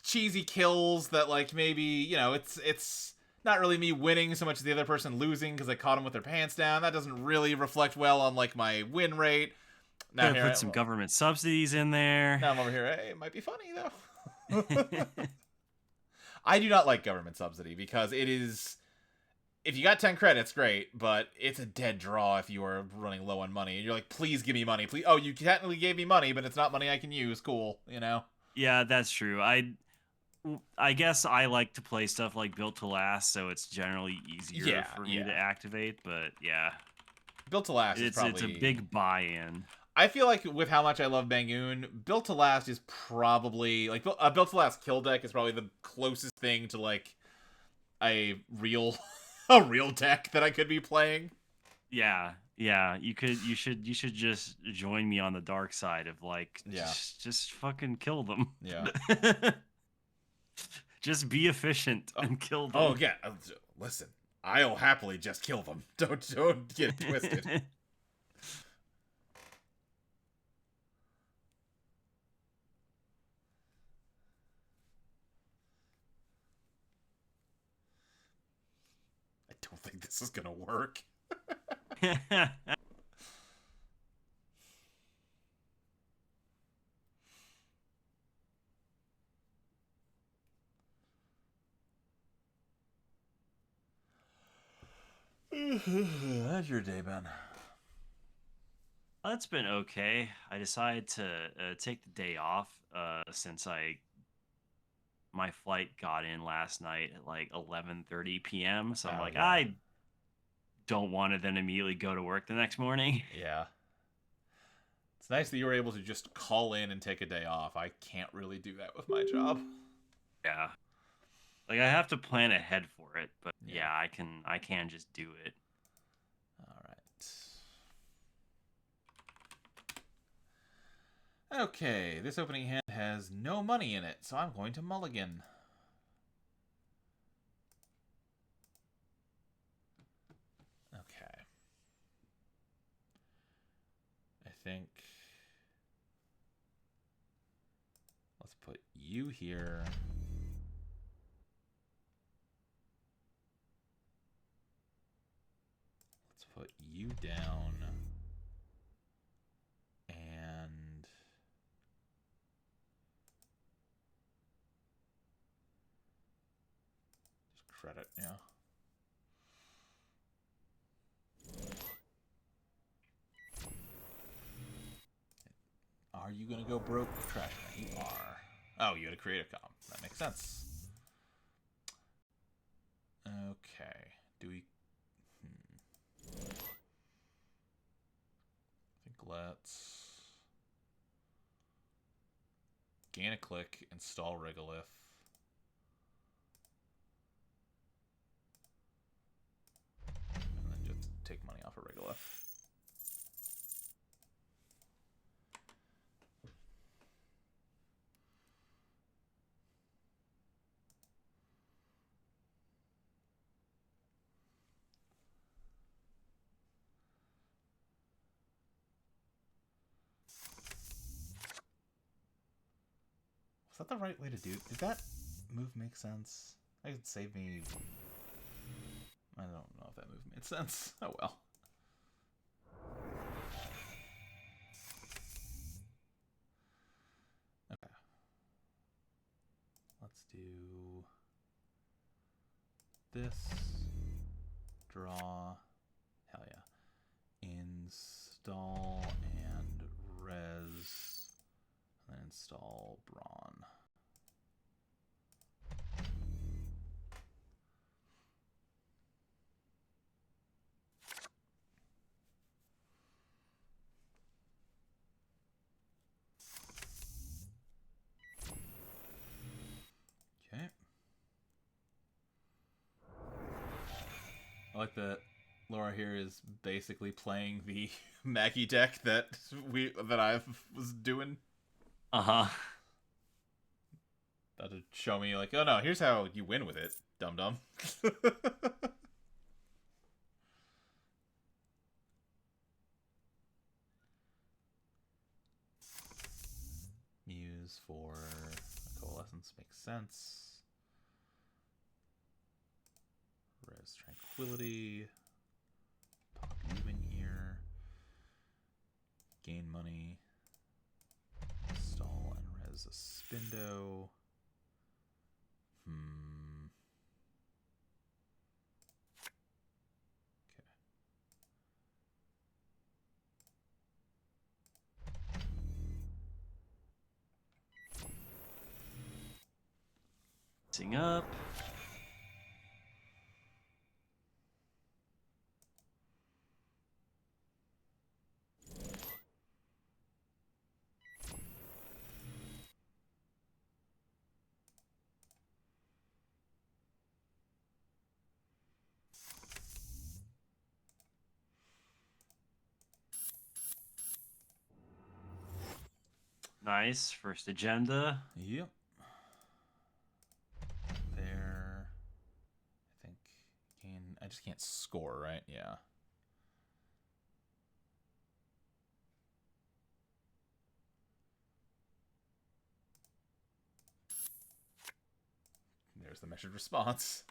cheesy kills that, like, maybe, you know, it's not really me winning so much as the other person losing because I caught them with their pants down. That doesn't really reflect well on, like, my win rate. Now put some government subsidies in there. Now I'm over here. Hey, it might be funny, though. I do not like government subsidy because it is... If you got 10 credits, great, but it's a dead draw if you are running low on money. And you're like, please give me money. Please. Oh, you technically gave me money, but it's not money I can use. Cool, you know? Yeah, that's true. I guess I like to play stuff like Built to Last, so it's generally easier for me to activate, but yeah. Built to Last is probably... It's a big buy-in. I feel like with how much I love Bangoon, Built to Last is probably... Like, Built to Last kill deck is probably the closest thing to, like, a real... a real deck that I could be playing. Yeah, you should just join me on the dark side of like just fucking kill them. Yeah. Just be efficient and kill them. Oh yeah, listen, I'll happily just kill them. Don't get it twisted. I don't think this is gonna work. How's your day been? It's been okay. I decided to take the day off since my flight got in last night at like 11:30 p.m. So I'm Oh like, yeah, I don't want to then immediately go to work the next morning. yeah. It's nice that you were able to just call in and take a day off. I can't really do that with my job. Yeah, like I have to plan ahead for it, but Yeah. yeah, I can just do it. All right. Okay, this opening hand has no money in it, so I'm going to mulligan. Okay. I think let's put you here. Let's put you down. And just credit, yeah. Are you gonna go broke, trash man? You are. Oh, you had a creative com. That makes sense. Okay. Do we? I think let's gain a click, install Regolith. And then just take money off of Regolith. Was that the right way to do? Did that move make sense? That could save me. I don't know if that move made sense. Oh well. Okay. Let's do this. Draw. Hell yeah. Install and res. And then install Brawn. Okay. I like that Laura here is basically playing the Maggie deck that I was doing. Uh-huh. That to show me like, oh no, here's how you win with it, dum dum. Muse for Coalescence makes sense. Res Tranquility. Pop you in here. Gain money. Install and res a Spindo. Okay. Sing up. Nice. First agenda. Yep. There. I think I just can't score, right? Yeah. There's the measured response.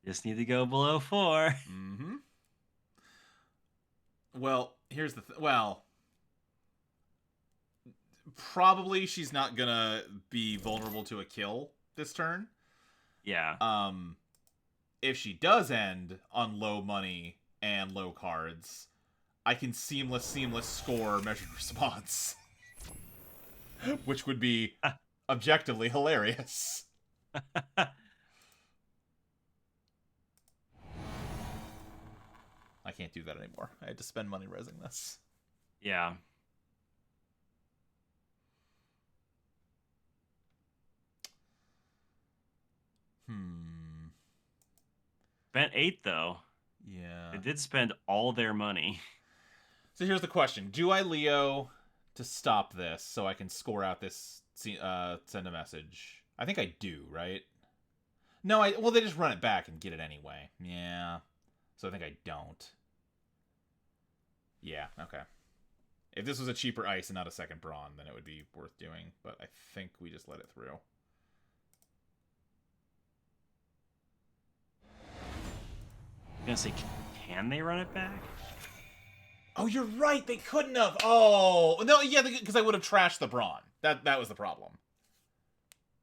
Just need to go below 4. Mm-hmm. Well, here's the well, probably she's not gonna be vulnerable to a kill this turn. Yeah. If she does end on low money and low cards, I can seamless score measured response, which would be objectively hilarious. I can't do that anymore. I had to spend money resing this. Yeah. Spent 8 though. Yeah. They did spend all their money. So here's the question: do I Leo to stop this so I can score out this send a message? I think I do, right? No, well they just run it back and get it anyway. Yeah. So I think I don't. Yeah, okay. If this was a cheaper ice and not a second brawn, then it would be worth doing, but I think we just let it through. I'm gonna say, can they run it back? Oh, you're right. They couldn't have. Oh no, yeah, because I would have trashed the brawn. That was the problem.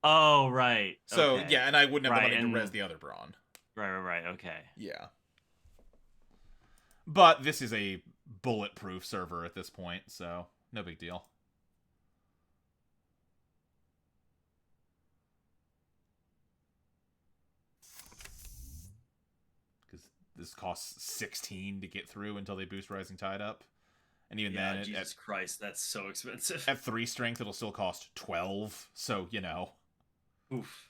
Oh, right. So okay. yeah, and I wouldn't have the money to res the other brawn. Right. Okay. Yeah. But this is a bulletproof server at this point, so no big deal. Because this costs 16 to get through until they boost Rising Tide up. And even then, Jesus Christ, that's so expensive. At 3 strength, it'll still cost 12, so, you know. Oof.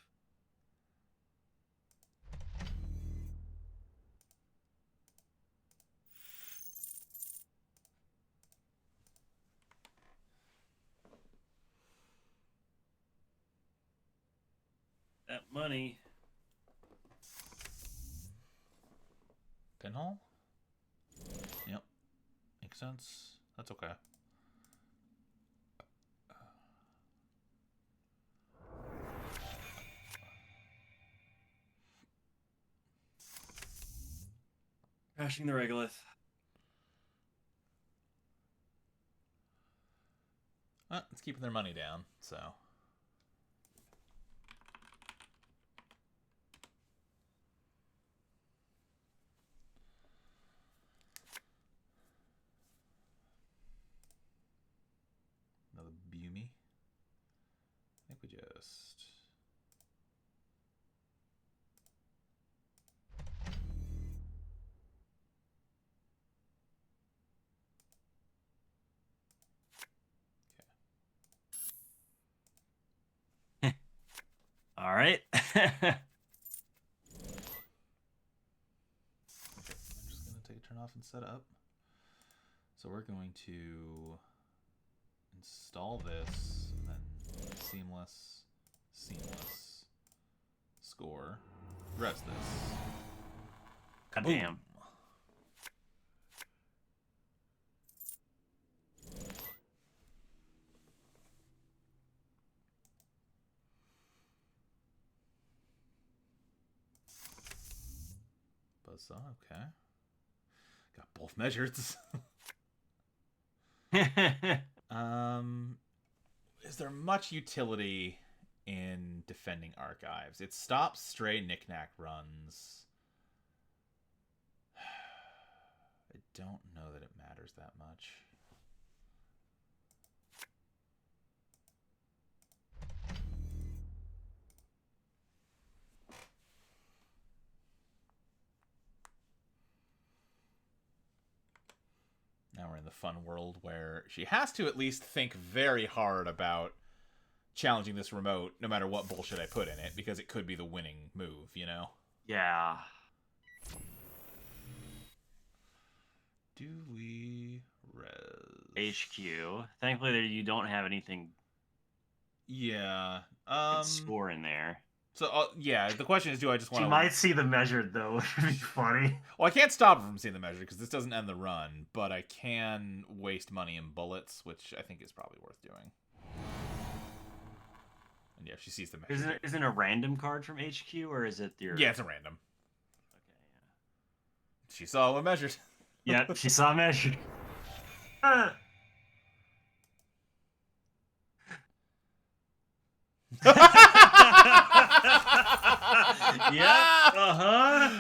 That money. Pinhole? Yep. Makes sense. That's okay. Crashing the regolith. It's keeping their money down, so. Another Bumi. I think we just. All right. Okay, I'm just going to take a turn off and set up. So we're going to install this, and then seamless, score, res this. God Kaboom. damn. Buzzsaw, okay. Got both measures. Is there much utility in defending archives? It stops stray knickknack runs. I don't know that it matters that much. Now we're in the fun world where she has to at least think very hard about challenging this remote, no matter what bullshit I put in it, because it could be the winning move, you know? Yeah. Do we res? HQ. Thankfully, you don't have anything. Yeah. Score in there. So, yeah, the question is, do I just want to... You might see the measured, though, which would be funny. Well, I can't stop her from seeing the measure, because this doesn't end the run, but I can waste money in bullets, which I think is probably worth doing. And yeah, she sees the measure. Isn't it a random card from HQ, or is it your... Yeah, it's a random. Okay, yeah. She saw what measured. Yep, she saw measured. Yep. Uh-huh.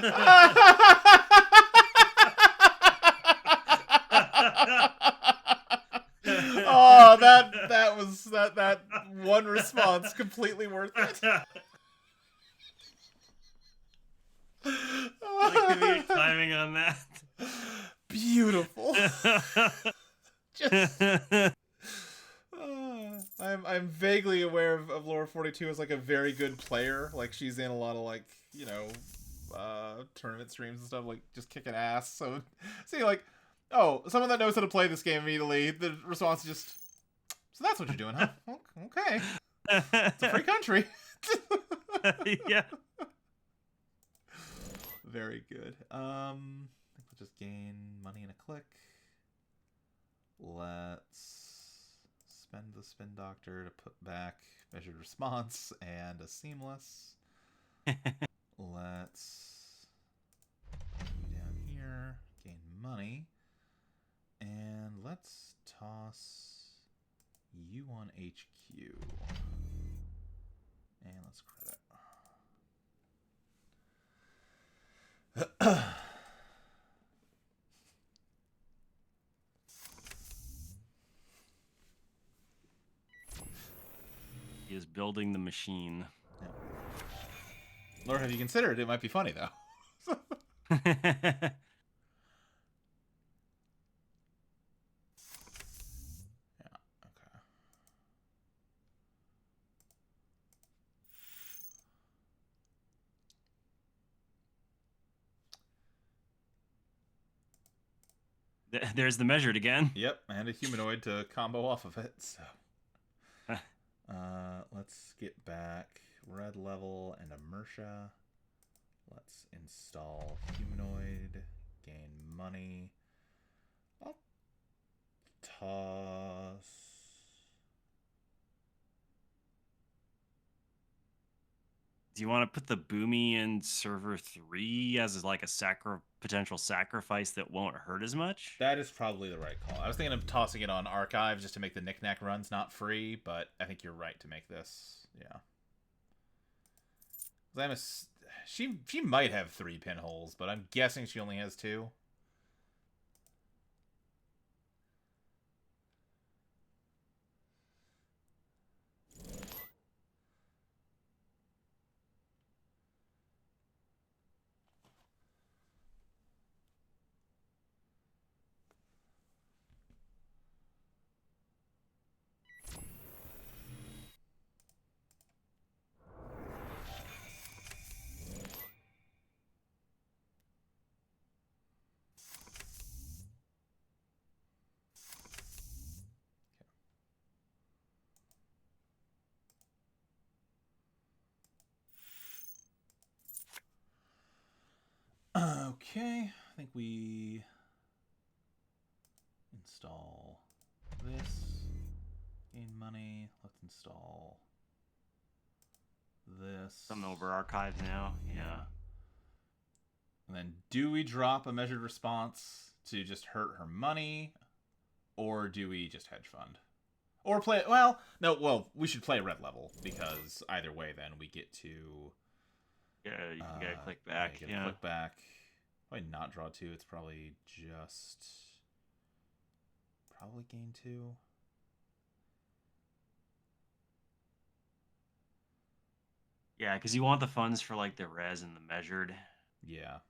Oh, that was that one response completely worth it. The comedic timing on that. Beautiful. Just I'm vaguely aware of Laura 42 as like a very good player. Like she's in a lot of like, you know, tournament streams and stuff, like just kicking ass. So see like, oh, someone that knows how to play this game immediately, the response is just, so that's what you're doing, huh? Okay. It's a free country. Yeah. Very good. I think we'll just gain money in a click. Let's spend the spin doctor to put back measured response and a seamless. Let's go down here, gain money, and let's toss you on HQ. And let's credit. He is building the machine. Yeah. Lord, have you considered it might be funny though? There's the measured again. Yep, and a humanoid to combo off of it. So, let's get back red level and inertia. Let's install humanoid, gain money. I'll toss. Do you want to put the Boomy in server 3 as like a potential sacrifice that won't hurt as much? That is probably the right call. I was thinking of tossing it on archive just to make the knick-knack runs not free, but I think you're right to make this. Yeah. She might have 3 pinholes, but I'm guessing she only has 2. Okay, I think we install this, gain money. Let's install this. Something over archive now. Yeah. And then do we drop a measured response to just hurt her money, or do we just hedge fund? Or play, we should play red level, because either way then we get to... Yeah, you gotta click back. Yeah. Click back. Probably not draw 2. It's probably just... Probably gain 2. Yeah, because you want the funds for like the res and the measured. Yeah.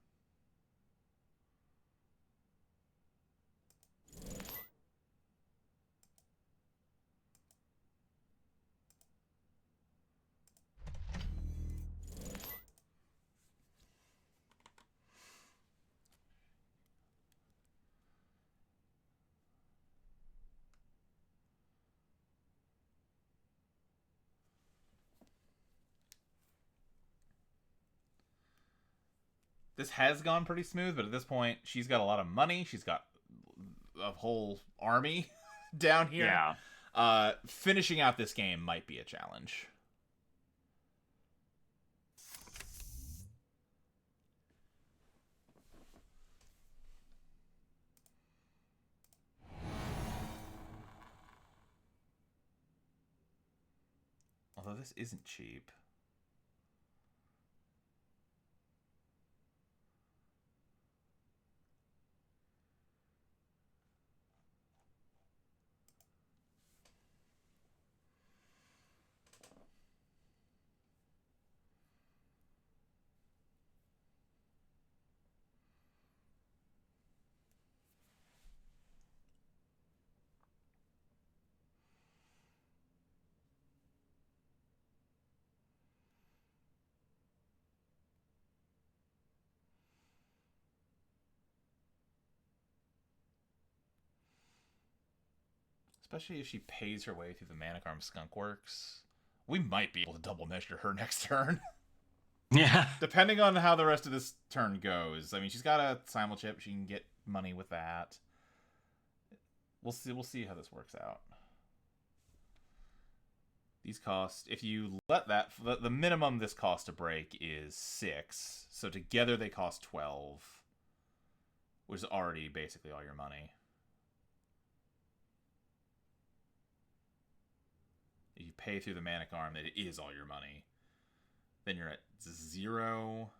This has gone pretty smooth, but at this point, she's got a lot of money. She's got a whole army down here. Yeah. Finishing out this game might be a challenge. Although this isn't cheap. Especially if she pays her way through the Manic-Arm Skunk Works. We might be able to double measure her next turn. Yeah. Depending on how the rest of this turn goes. I mean, she's got a Simulchip. She can get money with that. We'll see how this works out. These cost, if you let that, the minimum this costs to break is 6. So together they cost 12. Which is already basically all your money. If you pay through the Manic-Arm, that is all your money. Then you're at 0.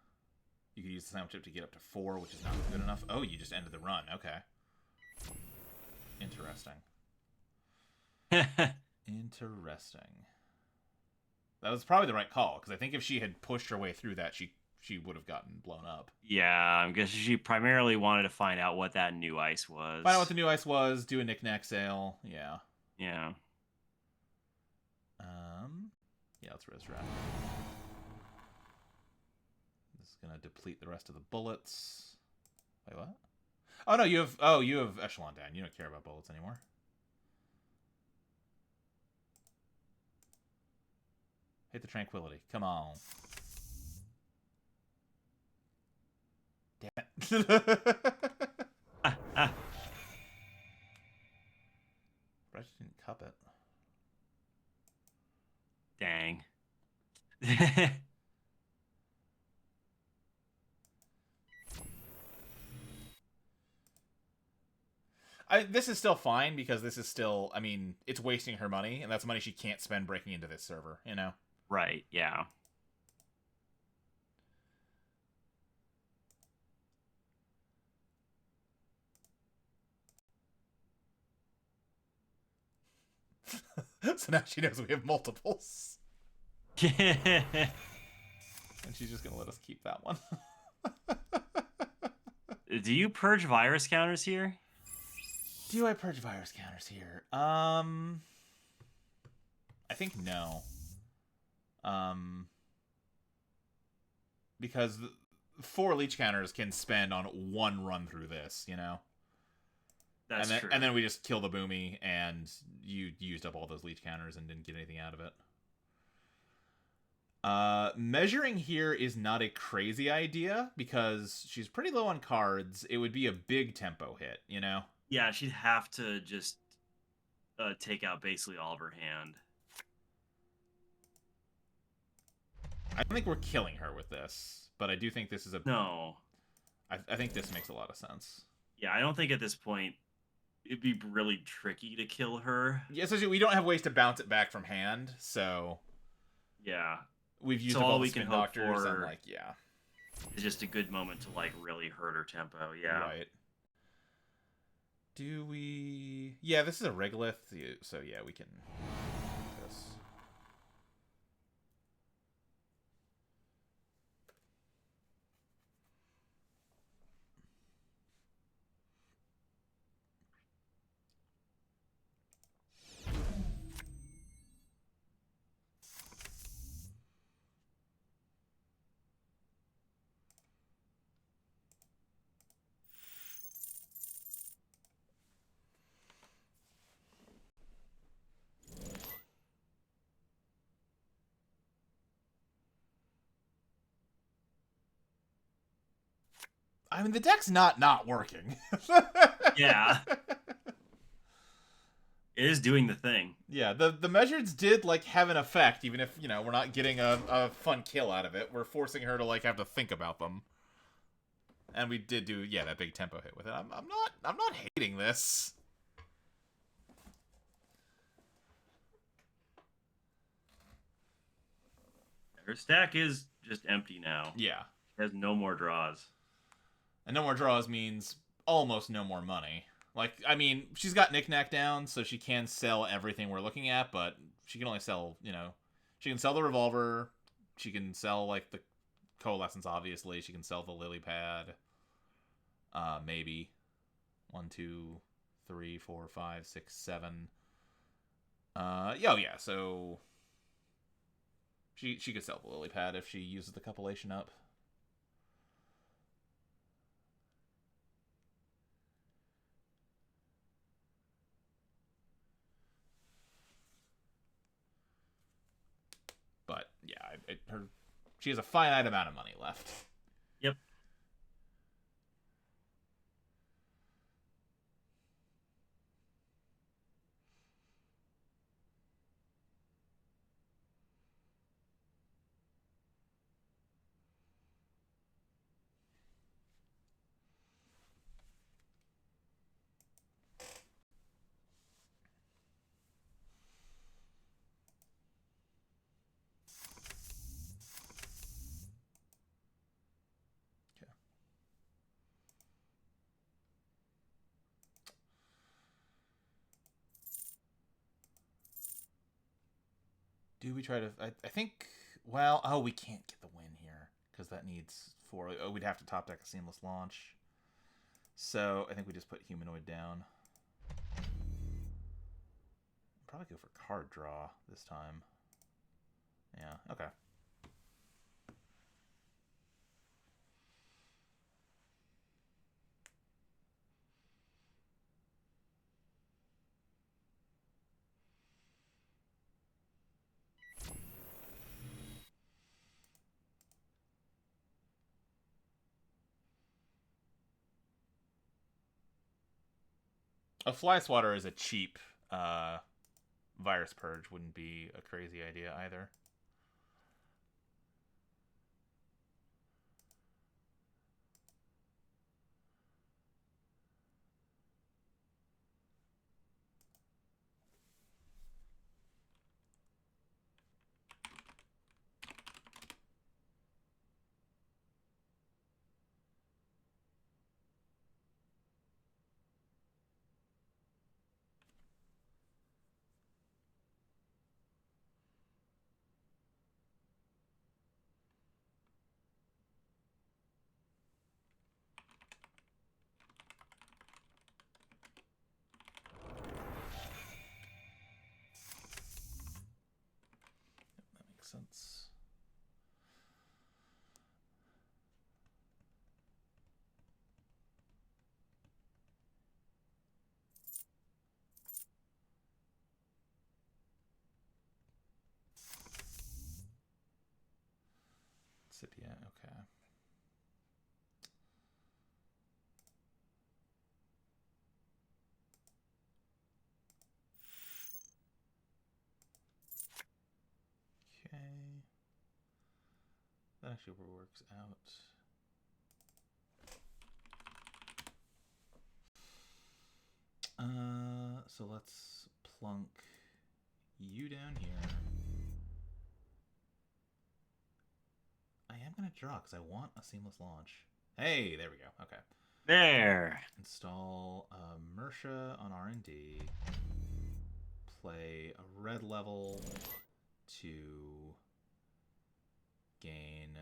You can use the Simulchip to get up to 4, which is not good enough. Oh, you just ended the run. Okay. Interesting. Interesting. That was probably the right call, because I think if she had pushed her way through that, she would have gotten blown up. Yeah, I'm guessing she primarily wanted to find out what that new ice was. Find out what the new ice was, do a knick-knack sale. Yeah. Yeah. Yeah, let's resurrect. This is gonna deplete the rest of the bullets. Wait, what? Oh no, you have Echelon down. You don't care about bullets anymore. Hit the Tranquility. Come on. Damn it. Ah, ah. But I just didn't cup it. Dang. This is still fine because this is still, I mean, it's wasting her money, and that's money she can't spend breaking into this server, you know? Right, yeah. So now she knows we have multiples. And she's just going to let us keep that one. Do you purge virus counters here? Do I purge virus counters here? I think no. Because 4 leech counters can spend on one run through this, you know? That's and then, true. And then we just kill the boomy, and you used up all those leech counters and didn't get anything out of it. Measuring here is not a crazy idea, because she's pretty low on cards. It would be a big tempo hit, you know? Yeah, she'd have to just take out basically all of her hand. I don't think we're killing her with this, but I do think this is a... No. I think this makes a lot of sense. Yeah, I don't think at this point it'd be really tricky to kill her. Yeah, especially we don't have ways to bounce it back from hand, so... Yeah. We've used So up all all the we spin can hope doctors, for and, like, yeah. It's just a good moment to, like, really hurt her tempo, yeah. Right. Do we... Yeah, this is a Regolith, so yeah, we can... do this. I mean, the deck's not working. Yeah. It is doing the thing. Yeah, the measures did, like, have an effect, even if, you know, we're not getting a fun kill out of it. We're forcing her to, like, have to think about them. And we did do, yeah, that big tempo hit with it. I'm not hating this. Her stack is just empty now. Yeah. She has no more draws. And no more draws means almost no more money. Like, I mean, she's got knick-knack down, so she can sell everything we're looking at, but she can only sell, you know... She can sell the revolver. She can sell, like, the coalescence, obviously. She can sell the lily pad. Maybe. 1, 2, 3, 4, 5, 6, 7. Oh, yeah, so... She could sell the lily pad if she uses the cupellation up. she has a finite amount of money left. Yep. Do we try to... I think... Well, oh, we can't get the win here. Because that needs 4... Oh, we'd have to top deck a seamless launch. So, I think we just put humanoid down. Probably go for card draw this time. Yeah, okay. A fly swatter is a cheap virus purge. Wouldn't be a crazy idea either. That makes sense. Scipia, okay. Okay. That actually works out. So let's plunk you down here. I am going to draw because I want a seamless launch. Hey, there we go. Okay. There. Install Mersha on R&D. Play a red level to gain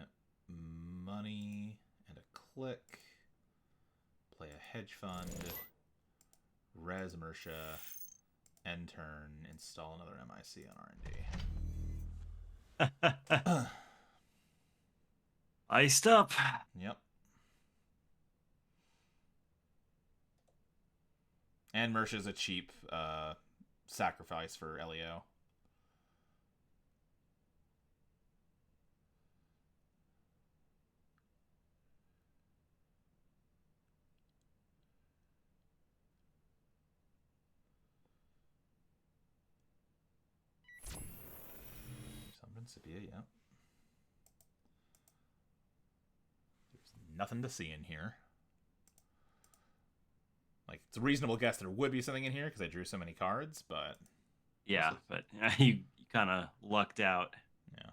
money and a click. Play a hedge fund. Res Mersha. End turn. Install another MIC on R&D. Iced up. Yep. And Mersha's a cheap sacrifice for Leo. Some Principia, yeah. There's nothing to see in here. Like, it's a reasonable guess there would be something in here because I drew so many cards, but... Yeah, but you kind of lucked out. Yeah.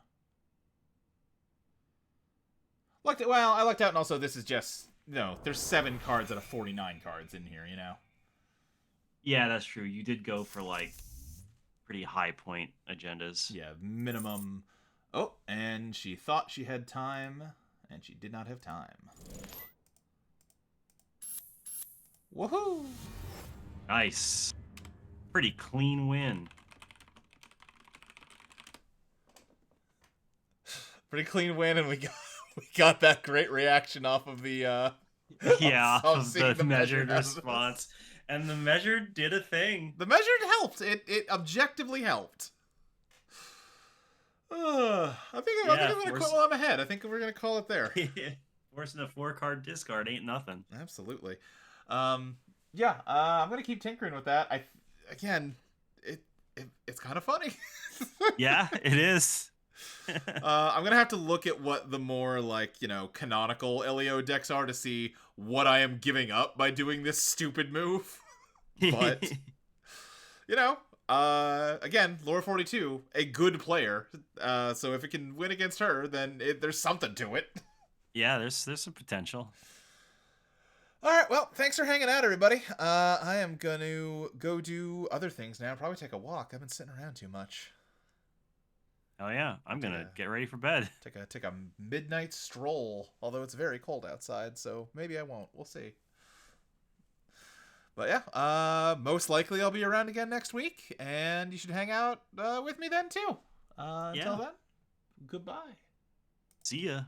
Well, I lucked out, and also this is just... No, there's 7 cards out of 49 cards in here, you know? Yeah, that's true. You did go for, like, pretty high point agendas. Yeah, minimum... Oh, and she thought she had time, and she did not have time. Woohoo! Nice. Pretty clean win. Pretty clean win, and we got that great reaction off of the Yeah, of the measured response. And the measured did a thing. The measured helped. It objectively helped. I think I'm gonna quit while I'm ahead. I think we're gonna call it there. Forcing a 4-card discard ain't nothing. Absolutely. Yeah, I'm gonna keep tinkering with that. Again, it's kind of funny. Yeah, it is. I'm gonna have to look at what the more canonical LEO decks are to see what I am giving up by doing this stupid move. But again, Laura 42, a good player. So if it can win against her, then there's something to it. Yeah, there's some potential. All right, well, thanks for hanging out, everybody. I am going to go do other things now. Probably take a walk. I've been sitting around too much. Oh yeah, I'm gonna get ready for bed. Take a midnight stroll. Although it's very cold outside, so maybe I won't. We'll see. But yeah, most likely I'll be around again next week, and you should hang out with me then too. Until then, goodbye. See ya.